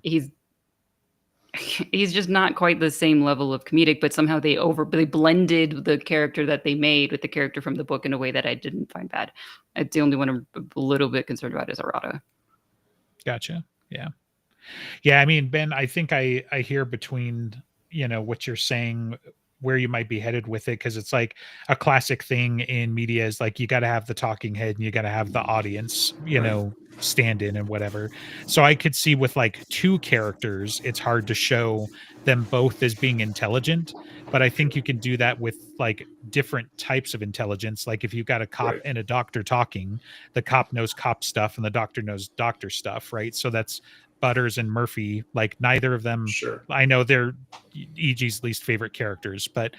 He's just not quite the same level of comedic, but somehow they blended the character that they made with the character from the book in a way that I didn't find bad. It's the only one I'm a little bit concerned about is Arata. Gotcha. Yeah. Yeah. I mean, Ben, I think I hear between, what you're saying, where you might be headed with it. Cause it's like a classic thing in media is like, you got to have the talking head and you got to have the audience, stand in and whatever. So I could see with like two characters, it's hard to show them both as being intelligent, but I think you can do that with like different types of intelligence. Like if you've got a cop and a doctor talking, the cop knows cop stuff and the doctor knows doctor stuff, right? So that's Butters and Murphy. Like neither of them, Sure. I know they're EG's least favorite characters, but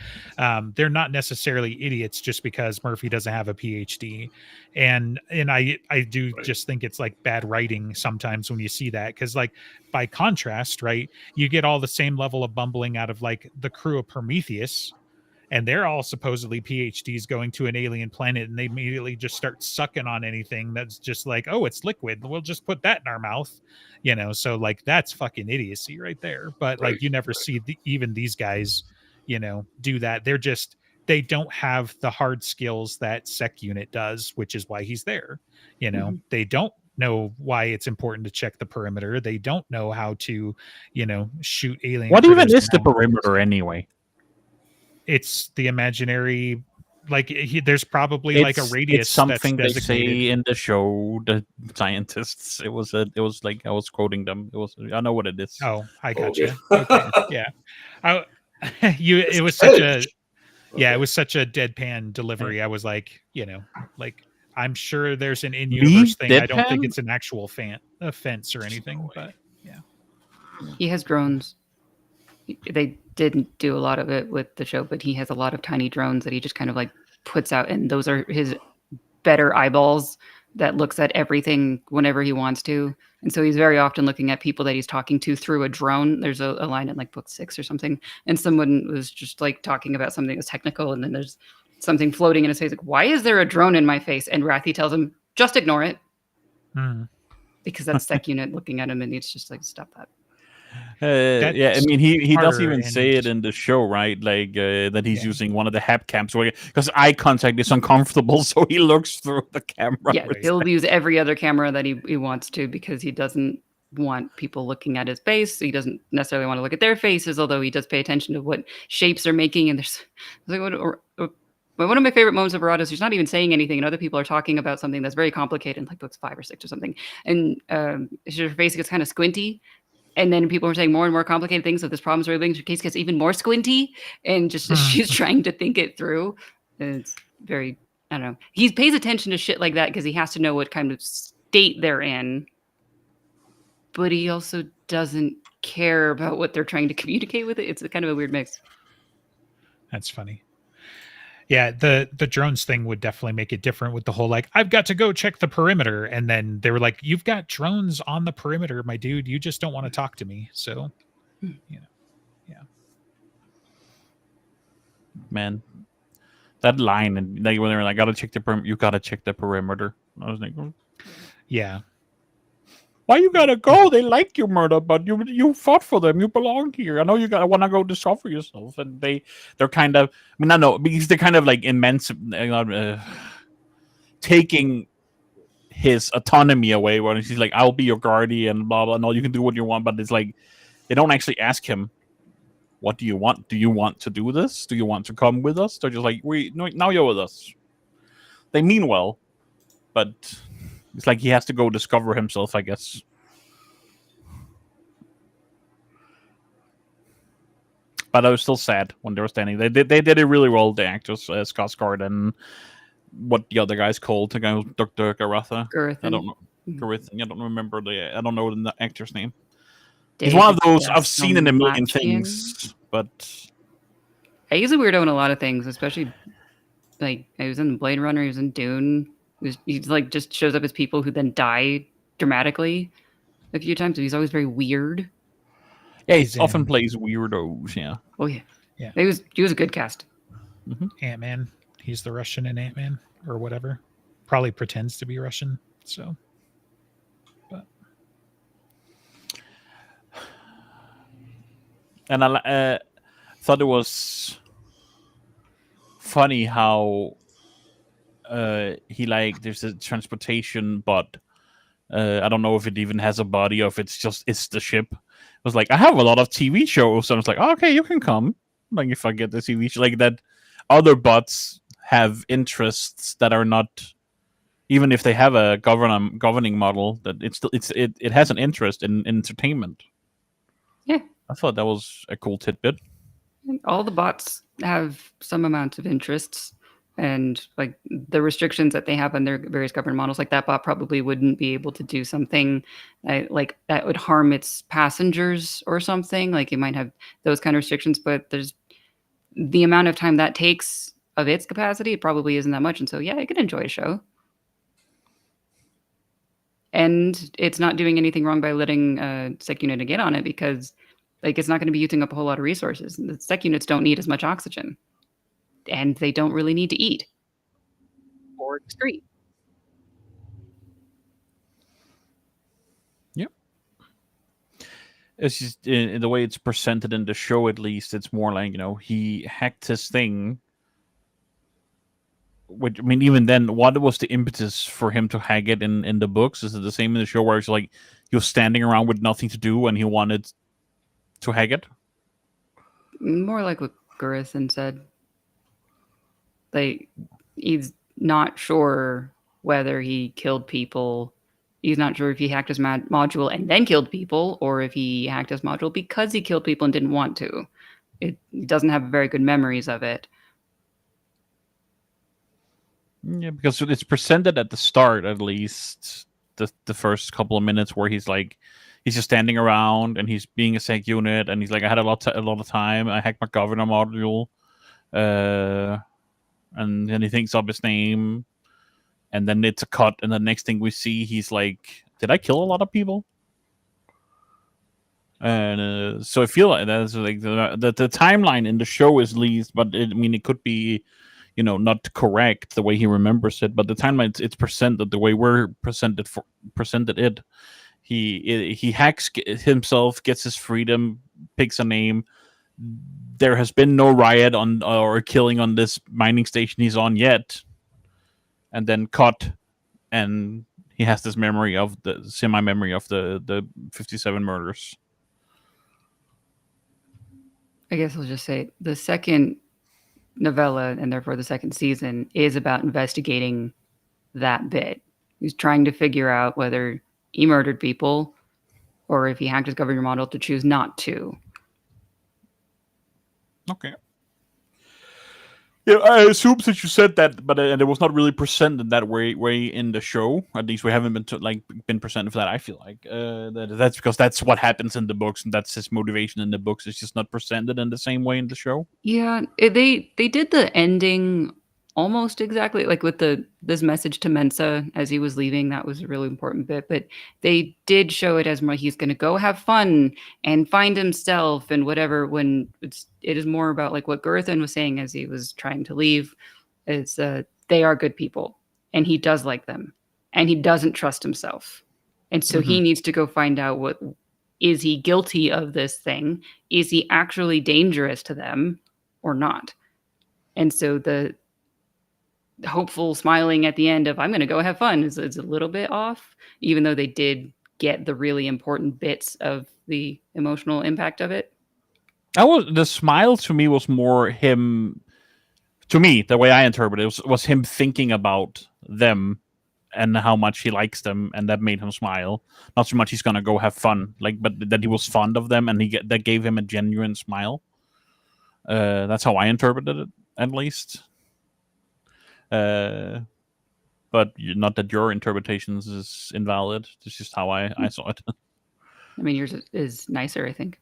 they're not necessarily idiots just because Murphy doesn't have a PhD. And I do just think it's like bad writing sometimes when you see that, because like by contrast, right, you get all the same level of bumbling out of like the crew of Prometheus, and they're all supposedly PhDs going to an alien planet, and they immediately just start sucking on anything that's just like, oh, it's liquid, we'll just put that in our mouth, so like that's fucking idiocy right there. But like you never see even these guys do that. They don't have the hard skills that Sec Unit does, which is why he's there. They don't know why it's important to check the perimeter. They don't know how to shoot alien What even critters is the down. perimeter anyway? It's the imaginary, like there's probably like a radius. It's something that's they say in the show. The scientists. It was like I was quoting them. I know what it is. Oh, I gotcha. Okay. Okay. Yeah. It was such a it was such a deadpan delivery. I was like, like I'm sure there's an in-universe thing. I don't think it's an actual offense or anything, but yeah. He has drones. They didn't do a lot of it with the show, but he has a lot of tiny drones that he just kind of like puts out, and those are his better eyeballs that looks at everything whenever he wants to. And so he's very often looking at people that he's talking to through a drone. There's a line in like book 6 or something, and someone was just like talking about something that's technical, and then there's something floating in his face, like, why is there a drone in my face? And Rathy tells him, just ignore it. Because that's Sec Unit looking at him, and he's just like, stop that. I mean, he doesn't even and- say it in the show, right? Like that he's using one of the hab cams, because eye contact is uncomfortable, so he looks through the camera. Yeah, he'll use every other camera that he wants to, because he doesn't want people looking at his face. He doesn't necessarily want to look at their faces, although he does pay attention to what shapes they're making. And there's like one of my favorite moments of Arata is he's not even saying anything, and other people are talking about something that's very complicated in like books 5 or 6 or something, and her face gets kind of squinty. And then people are saying more and more complicated things. So this problem's really big. Her case gets even more squinty, and just she's trying to think it through. And it's very, I don't know. He pays attention to shit like that because he has to know what kind of state they're in. But he also doesn't care about what they're trying to communicate with it. It's kind of a weird mix. That's funny. Yeah, the drones thing would definitely make it different with the whole like I've got to go check the perimeter, and then they were like, "You've got drones on the perimeter, my dude. You just don't want to talk to me." So, Man, that line and like when they were like, "Gotta check the you gotta check the perimeter." I was like, yeah, "Why you gotta go? They like you, murder, but you fought for them. You belong here. I know you gotta want to go discover yourself." And they're kind of, I mean, I know because they're kind of like immense, taking his autonomy away. When he's like, "I'll be your guardian," blah blah. No, you can do what you want, but it's like they don't actually ask him, "What do you want? Do you want to do this? Do you want to come with us?" They're just like, no, now you're with us." They mean well, but it's like he has to go discover himself, I guess. But I was still sad when they were standing. They did it really well. The actors, Skarsgård and what the other guy's called, the guy who's Dr. Garatha. I don't know. Garatha. I don't remember I don't know the actor's name. He's one of those I've seen in a million things, but he's a weirdo in a lot of things, especially like he was in Blade Runner, he was in Dune. He's like just shows up as people who then die dramatically a few times. He's always very weird. Yeah, he often plays weirdos. Yeah. Oh yeah. Yeah. He was a good cast. Mm-hmm. Ant-Man. He's the Russian in Ant-Man or whatever. Probably pretends to be Russian. So, but and I thought it was funny how he like there's a transportation, but I don't know if it even has a body or if it's the ship. It was like, I have a lot of TV shows, and I was like, oh, okay, you can come. Like if I get the TV show, like that, other bots have interests that are not, even if they have a governing model, that it has an interest in entertainment. Yeah, I thought that was a cool tidbit. All the bots have some amounts of interests, and like the restrictions that they have on their various government models, like that bot probably wouldn't be able to do something like that would harm its passengers or something. Like it might have those kind of restrictions, but there's the amount of time that takes of its capacity, it probably isn't that much. And so, yeah, I could enjoy a show. And it's not doing anything wrong by letting sec unit get on it because like it's not going to be using up a whole lot of resources. The sec units don't need as much oxygen. And they don't really need to eat or excrete. Yep. It's just in the way it's presented in the show, at least, it's more like, he hacked his thing. Which, I mean, even then, what was the impetus for him to hack it in the books? Is it the same in the show where it's like he was standing around with nothing to do and he wanted to hack it? More like what Gurithan said. Like, he's not sure whether he killed people. He's not sure if he hacked his module and then killed people, or if he hacked his module because he killed people and didn't want to. He doesn't have very good memories of it. Yeah, because it's presented at the start, at least, the first couple of minutes where he's just standing around and he's being a sec unit and he's like, I had a lot of time. I hacked my governor module. And then he thinks of his name, and then it's a cut, and the next thing we see, he's like, did I kill a lot of people? And so I feel like that's like the timeline in the show is least, but it could be, not correct the way he remembers it, but the timeline it's presented the way we're presented it. He hacks himself, gets his freedom, picks a name. There has been no riot or killing on this mining station he's on yet, and then cut, and he has this memory of the semi-memory of the 57 murders. I guess I'll just say the second novella, and therefore the second season, is about investigating that bit. He's trying to figure out whether he murdered people or if he hacked his government model to choose not to. Okay. Yeah, I assume since you said that, but it was not really presented that way in the show. At least we haven't been presented for that. I feel like that's because that's what happens in the books, and that's his motivation in the books. It's just not presented in the same way in the show. Yeah, they did the ending almost exactly like with this message to Mensa as he was leaving. That was a really important bit, but they did show it as more he's going to go have fun and find himself and whatever. When it is more about like what Gerthen was saying as he was trying to leave, is they are good people and he does like them and he doesn't trust himself, and so he needs to go find out what is he guilty of this thing? Is he actually dangerous to them or not? And so the hopeful smiling at the end of I'm going to go have fun is a little bit off, even though they did get the really important bits of the emotional impact of it. The smile to me was more him. To me, the way I interpret it was him thinking about them and how much he likes them, and that made him smile. Not so much he's gonna go have fun, but that he was fond of them, and that gave him a genuine smile. That's how I interpreted it, at least. But not that your interpretations is invalid. It's just how I saw it. I mean, yours is nicer, I think.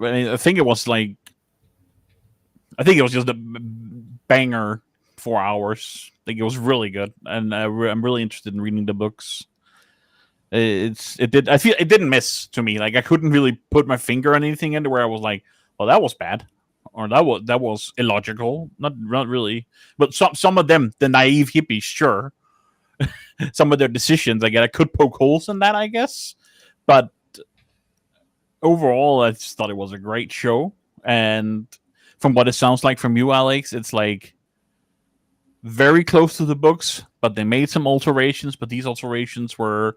I think it was just a banger 4 hours. I think it was really good, and I'm really interested in reading the books. I feel it didn't miss to me. Like I couldn't really put my finger on anything into where I was like, well, that was bad, or that was illogical. Not really, but some of them, the naive hippies, sure. Some of their decisions, I could poke holes in that, I guess, but overall, I just thought it was a great show. And from what it sounds like from you, Alex, it's like very close to the books, but they made some alterations. But these alterations were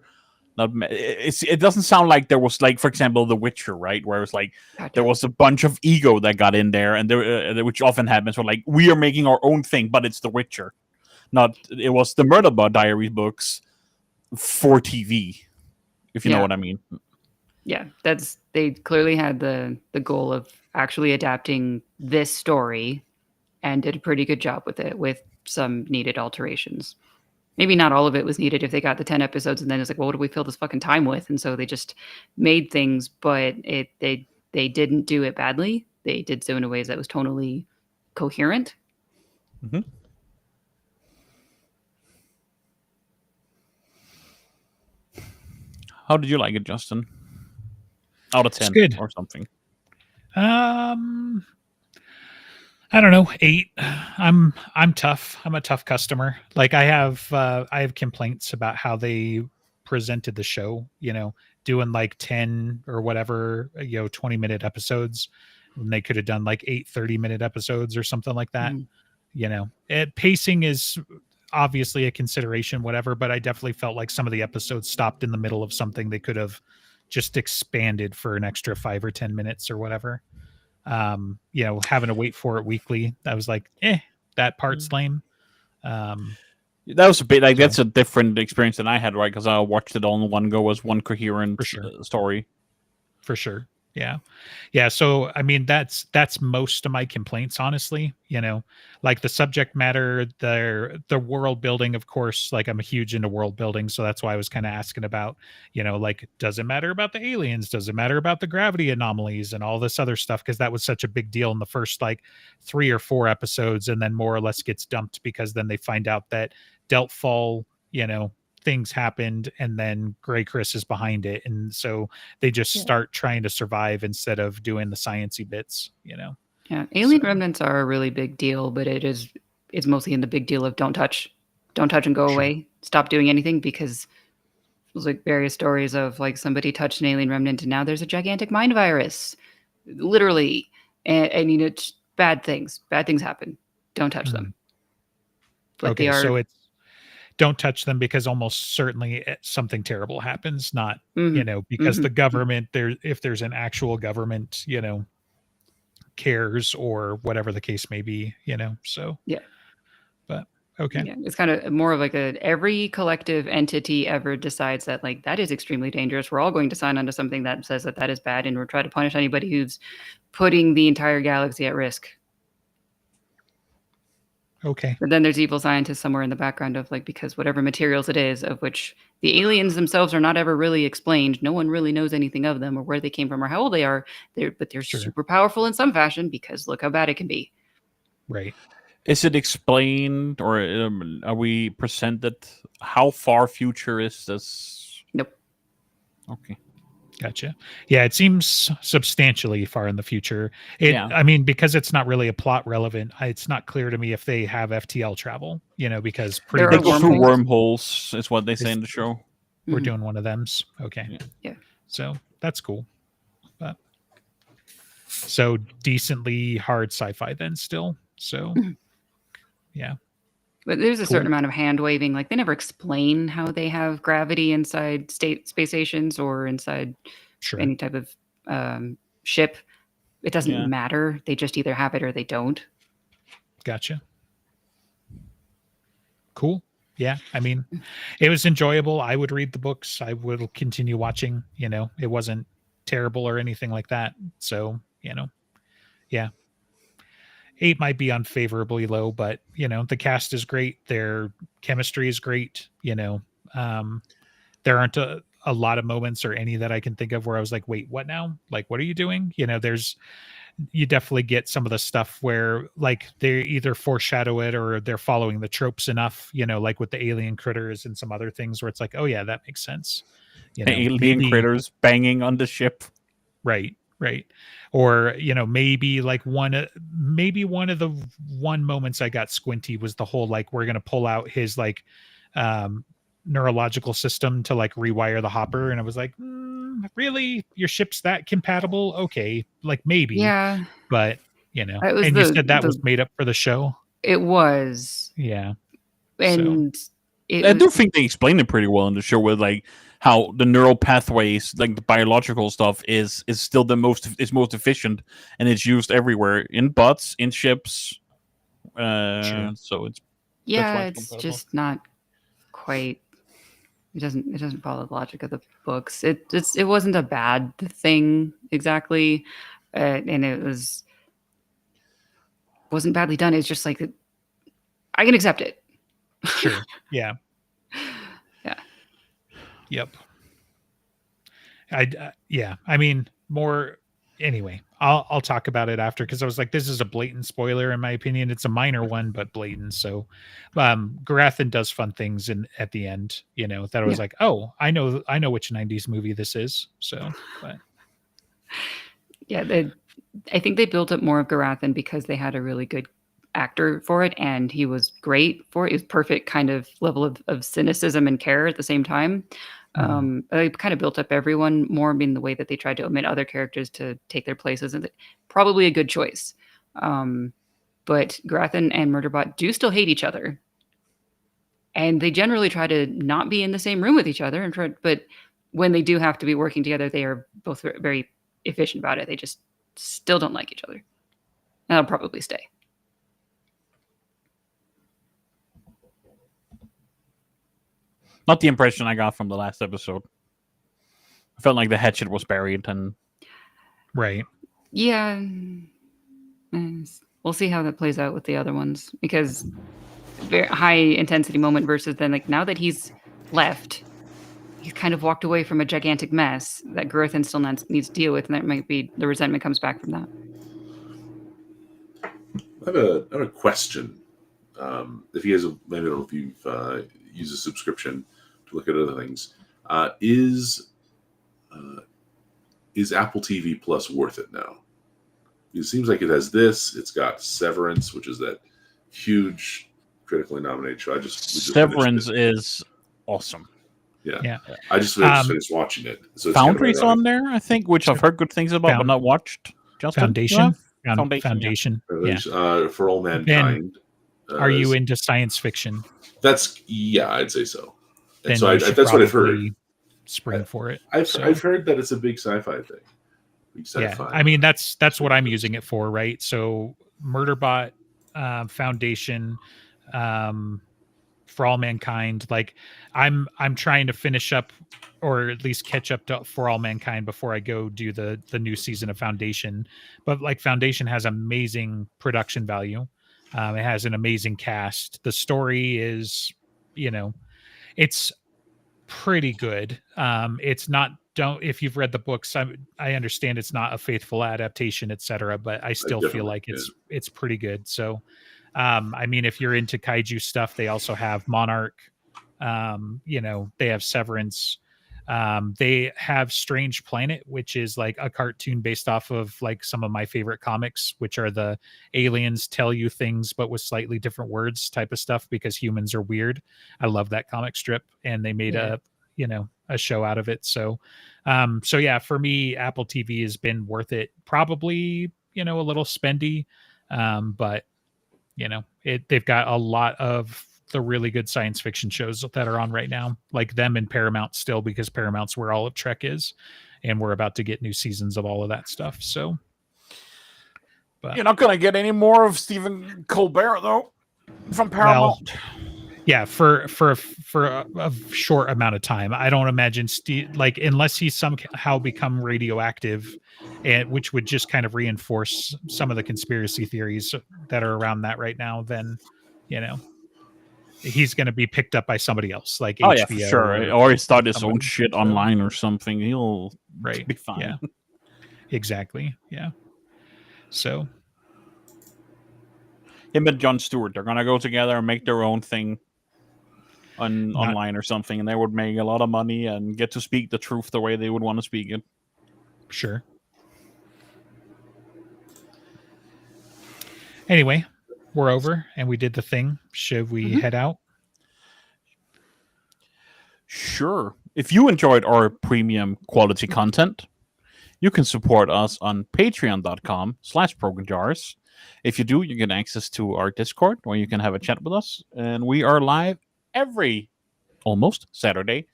not. It doesn't sound like there was like, for example, The Witcher, right? Where it's like there was a bunch of ego that got in there, and which often happens. Where like we are making our own thing, but it's The Witcher. Not it was the Murderbot Diaries books for TV, if you know what I mean. Yeah, they clearly had the goal of actually adapting this story and did a pretty good job with it, with some needed alterations. Maybe not all of it was needed if they got the 10 episodes and then it's like, well, what do we fill this fucking time with? And so they just made things, but they didn't do it badly. They did so in a ways that was tonally coherent. Mm-hmm. How did you like it, Justin? Out of 10 or something. I don't know, 8. I'm tough. I'm a tough customer. Like I have complaints about how they presented the show, doing like 10 or whatever, 20-minute episodes when they could have done like 8 30-minute episodes or something like that. Pacing is obviously a consideration, whatever, but I definitely felt like some of the episodes stopped in the middle of something they could have just expanded for an extra 5 or 10 minutes or whatever. Having to wait for it weekly, I was like, that part's lame. That was a bit like that's a different experience than I had, right? Because I watched it all in one go as one coherent story. For sure. Yeah. So, I mean, that's most of my complaints, honestly, like the subject matter, the world building, of course, like I'm huge into world building. So that's why I was kind of asking about, like, does it matter about the aliens? Does it matter about the gravity anomalies and all this other stuff? Because that was such a big deal in the first like 3 or 4 episodes, and then more or less gets dumped because then they find out that Deltfall, things happened and then Grey Chris is behind it, and so they just start trying to survive instead of doing the sciencey bits. Alien remnants are a really big deal, but it's mostly in the big deal of don't touch and go away, stop doing anything, because there's like various stories of like somebody touched an alien remnant and now there's a gigantic mind virus, literally, and I mean, it's bad things happen, don't touch them. But so it's don't touch them because almost certainly something terrible happens, not, because the government if there's an actual government, cares or whatever the case may be, so. Yeah. But okay. Yeah. It's kind of more of like every collective entity ever decides that like, that is extremely dangerous. We're all going to sign onto something that says that is bad. And we're trying to punish anybody who's putting the entire galaxy at risk. Okay. But then there's evil scientists somewhere in the background of like, because whatever materials it is, of which the aliens themselves are not ever really explained. No one really knows anything of them or where they came from or how old they are. But they're Sure. super powerful in some fashion because look how bad it can be. Right. Is it explained, or are we presented how far future is this? Nope. Okay. Gotcha. Yeah, it seems substantially far in the future. Yeah. I mean, because it's not really a plot relevant, it's not clear to me if they have FTL travel, because pretty There They are much go through wormholes. wormholes, is what they say Is- in the show. we're Mhm. doing one of them's. Okay. Yeah. So that's cool. But so decently hard sci-fi then still. So Mhm. yeah. But there's a Cool. certain amount of hand waving. Like they never explain how they have gravity inside space stations or inside Sure. any type of ship. It doesn't Yeah. matter. They just either have it or they don't. Gotcha. Cool. Yeah. I mean, it was enjoyable. I would read the books. I will continue watching. It wasn't terrible or anything like that. So, yeah. 8 might be unfavorably low, but the cast is great. Their chemistry is great. There aren't a lot of moments or any that I can think of where I was like, wait, what now? Like, what are you doing? You definitely get some of the stuff where like they either foreshadow it or they're following the tropes enough, like with the alien critters and some other things where it's like, oh yeah, that makes sense. Alien maybe, critters banging on the ship. right. Or, maybe like one of the moments I got squinty was the whole, like, we're going to pull out his like, neurological system to like rewire the hopper. And I was like, really? Your ship's that compatible? Okay. Like maybe. Yeah. But It was and you said that was made up for the show. It was. Yeah. And I do think they explained it pretty well in the show with like how the neural pathways, like the biological stuff, is still most efficient, and it's used everywhere in bots, in ships. Sure. So it's it's just not quite. It doesn't follow the logic of the books. It wasn't a bad thing exactly, and it wasn't badly done. It's just like I can accept it. Sure. Yeah. Yeah. Yep. Yeah. I mean, more anyway. I'll talk about it after because I was like, this is a blatant spoiler in my opinion. It's a minor one, but blatant. So, Garathan does fun things at the end. That I was like, oh, I know which '90s movie this is. So, but yeah, I think they built up more of Garathan because they had a really good actor for it, and he was great for it. It was perfect kind of level of cynicism and care at the same time. They kind of built up everyone more. I mean, the way that they tried to omit other characters to take their places, and probably a good choice. But Garathan and Murderbot do still hate each other, and they generally try to not be in the same room with each other. But when they do have to be working together, they are both very efficient about it. They just still don't like each other, and they'll probably stay. not the impression I got from the last episode. I felt like the hatchet was buried, and right. Yeah. We'll see how that plays out with the other ones because very high intensity moment versus then like now that he's left, he's kind of walked away from a gigantic mess that Garathan still needs to deal with, and that might be the resentment comes back from that. I have a question. If you guys, maybe I don't know if you've used a subscription to look at other things, is Apple TV Plus worth it now? It seems like it has this. It's got Severance, which is that huge, critically nominated show. Severance is awesome. Yeah. I just finished watching it. So it's Foundry's kind of on there, I think, which I've heard good things about, but not watched. Justin, Foundation. Foundation. Yeah. For All Mankind. Are you into science fiction? I'd say so. And Then so that's what I've heard. Spring for it. I've heard that it's a big sci-fi thing. Yeah, I mean that's what I'm using it for, right? So Murderbot, Foundation, For All Mankind. Like I'm trying to finish up or at least catch up to For All Mankind before I go do the new season of Foundation. But like Foundation has amazing production value. It has an amazing cast. The story is, it's pretty good. It's not. Don't if you've read the books, I understand it's not a faithful adaptation, etc. But I still feel like it's pretty good. So, I mean, if you're into kaiju stuff, they also have Monarch. They have Severance. They have Strange Planet, which is like a cartoon based off of like some of my favorite comics, which are the aliens tell you things but with slightly different words type of stuff because humans are weird. I love that comic strip, and they made a show out of it. So yeah, for me, Apple TV has been worth it. Probably, a little spendy, but they've got a lot of the really good science fiction shows that are on right now, like them and Paramount still, because Paramount's where all of Trek is, and we're about to get new seasons of all of that stuff. So, but you're not going to get any more of Stephen Colbert though from Paramount. Well, yeah, for a short amount of time. I don't imagine unless he's somehow become radioactive, and which would just kind of reinforce some of the conspiracy theories that are around that right now. Then, he's going to be picked up by somebody else, like HBO. Yeah, for sure. Or he start his own shit online or something. He'll be fine. Yeah. Exactly. Yeah. So him and Jon Stewart, they're gonna go together and make their own thing online or something, and they would make a lot of money and get to speak the truth the way they would want to speak it. Sure. Anyway, we're over and we did the thing. Should we head out? Sure. If you enjoyed our premium quality content, you can support us on patreon.com/brokenjars. If you do, you get access to our Discord where you can have a chat with us. And we are live every almost Saturday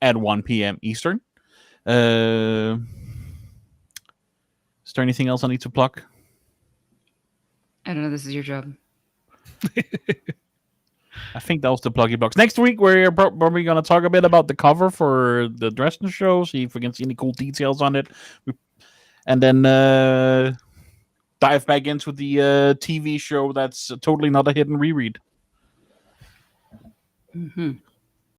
at 1 p.m. Eastern. Is there anything else I need to plug? I don't know. This is your job. I think that was the pluggy blocks. Next week, we're probably going to talk a bit about the cover for the Dresden show, see if we can see any cool details on it. And then dive back into the TV show that's totally not a hidden reread. Mm-hmm.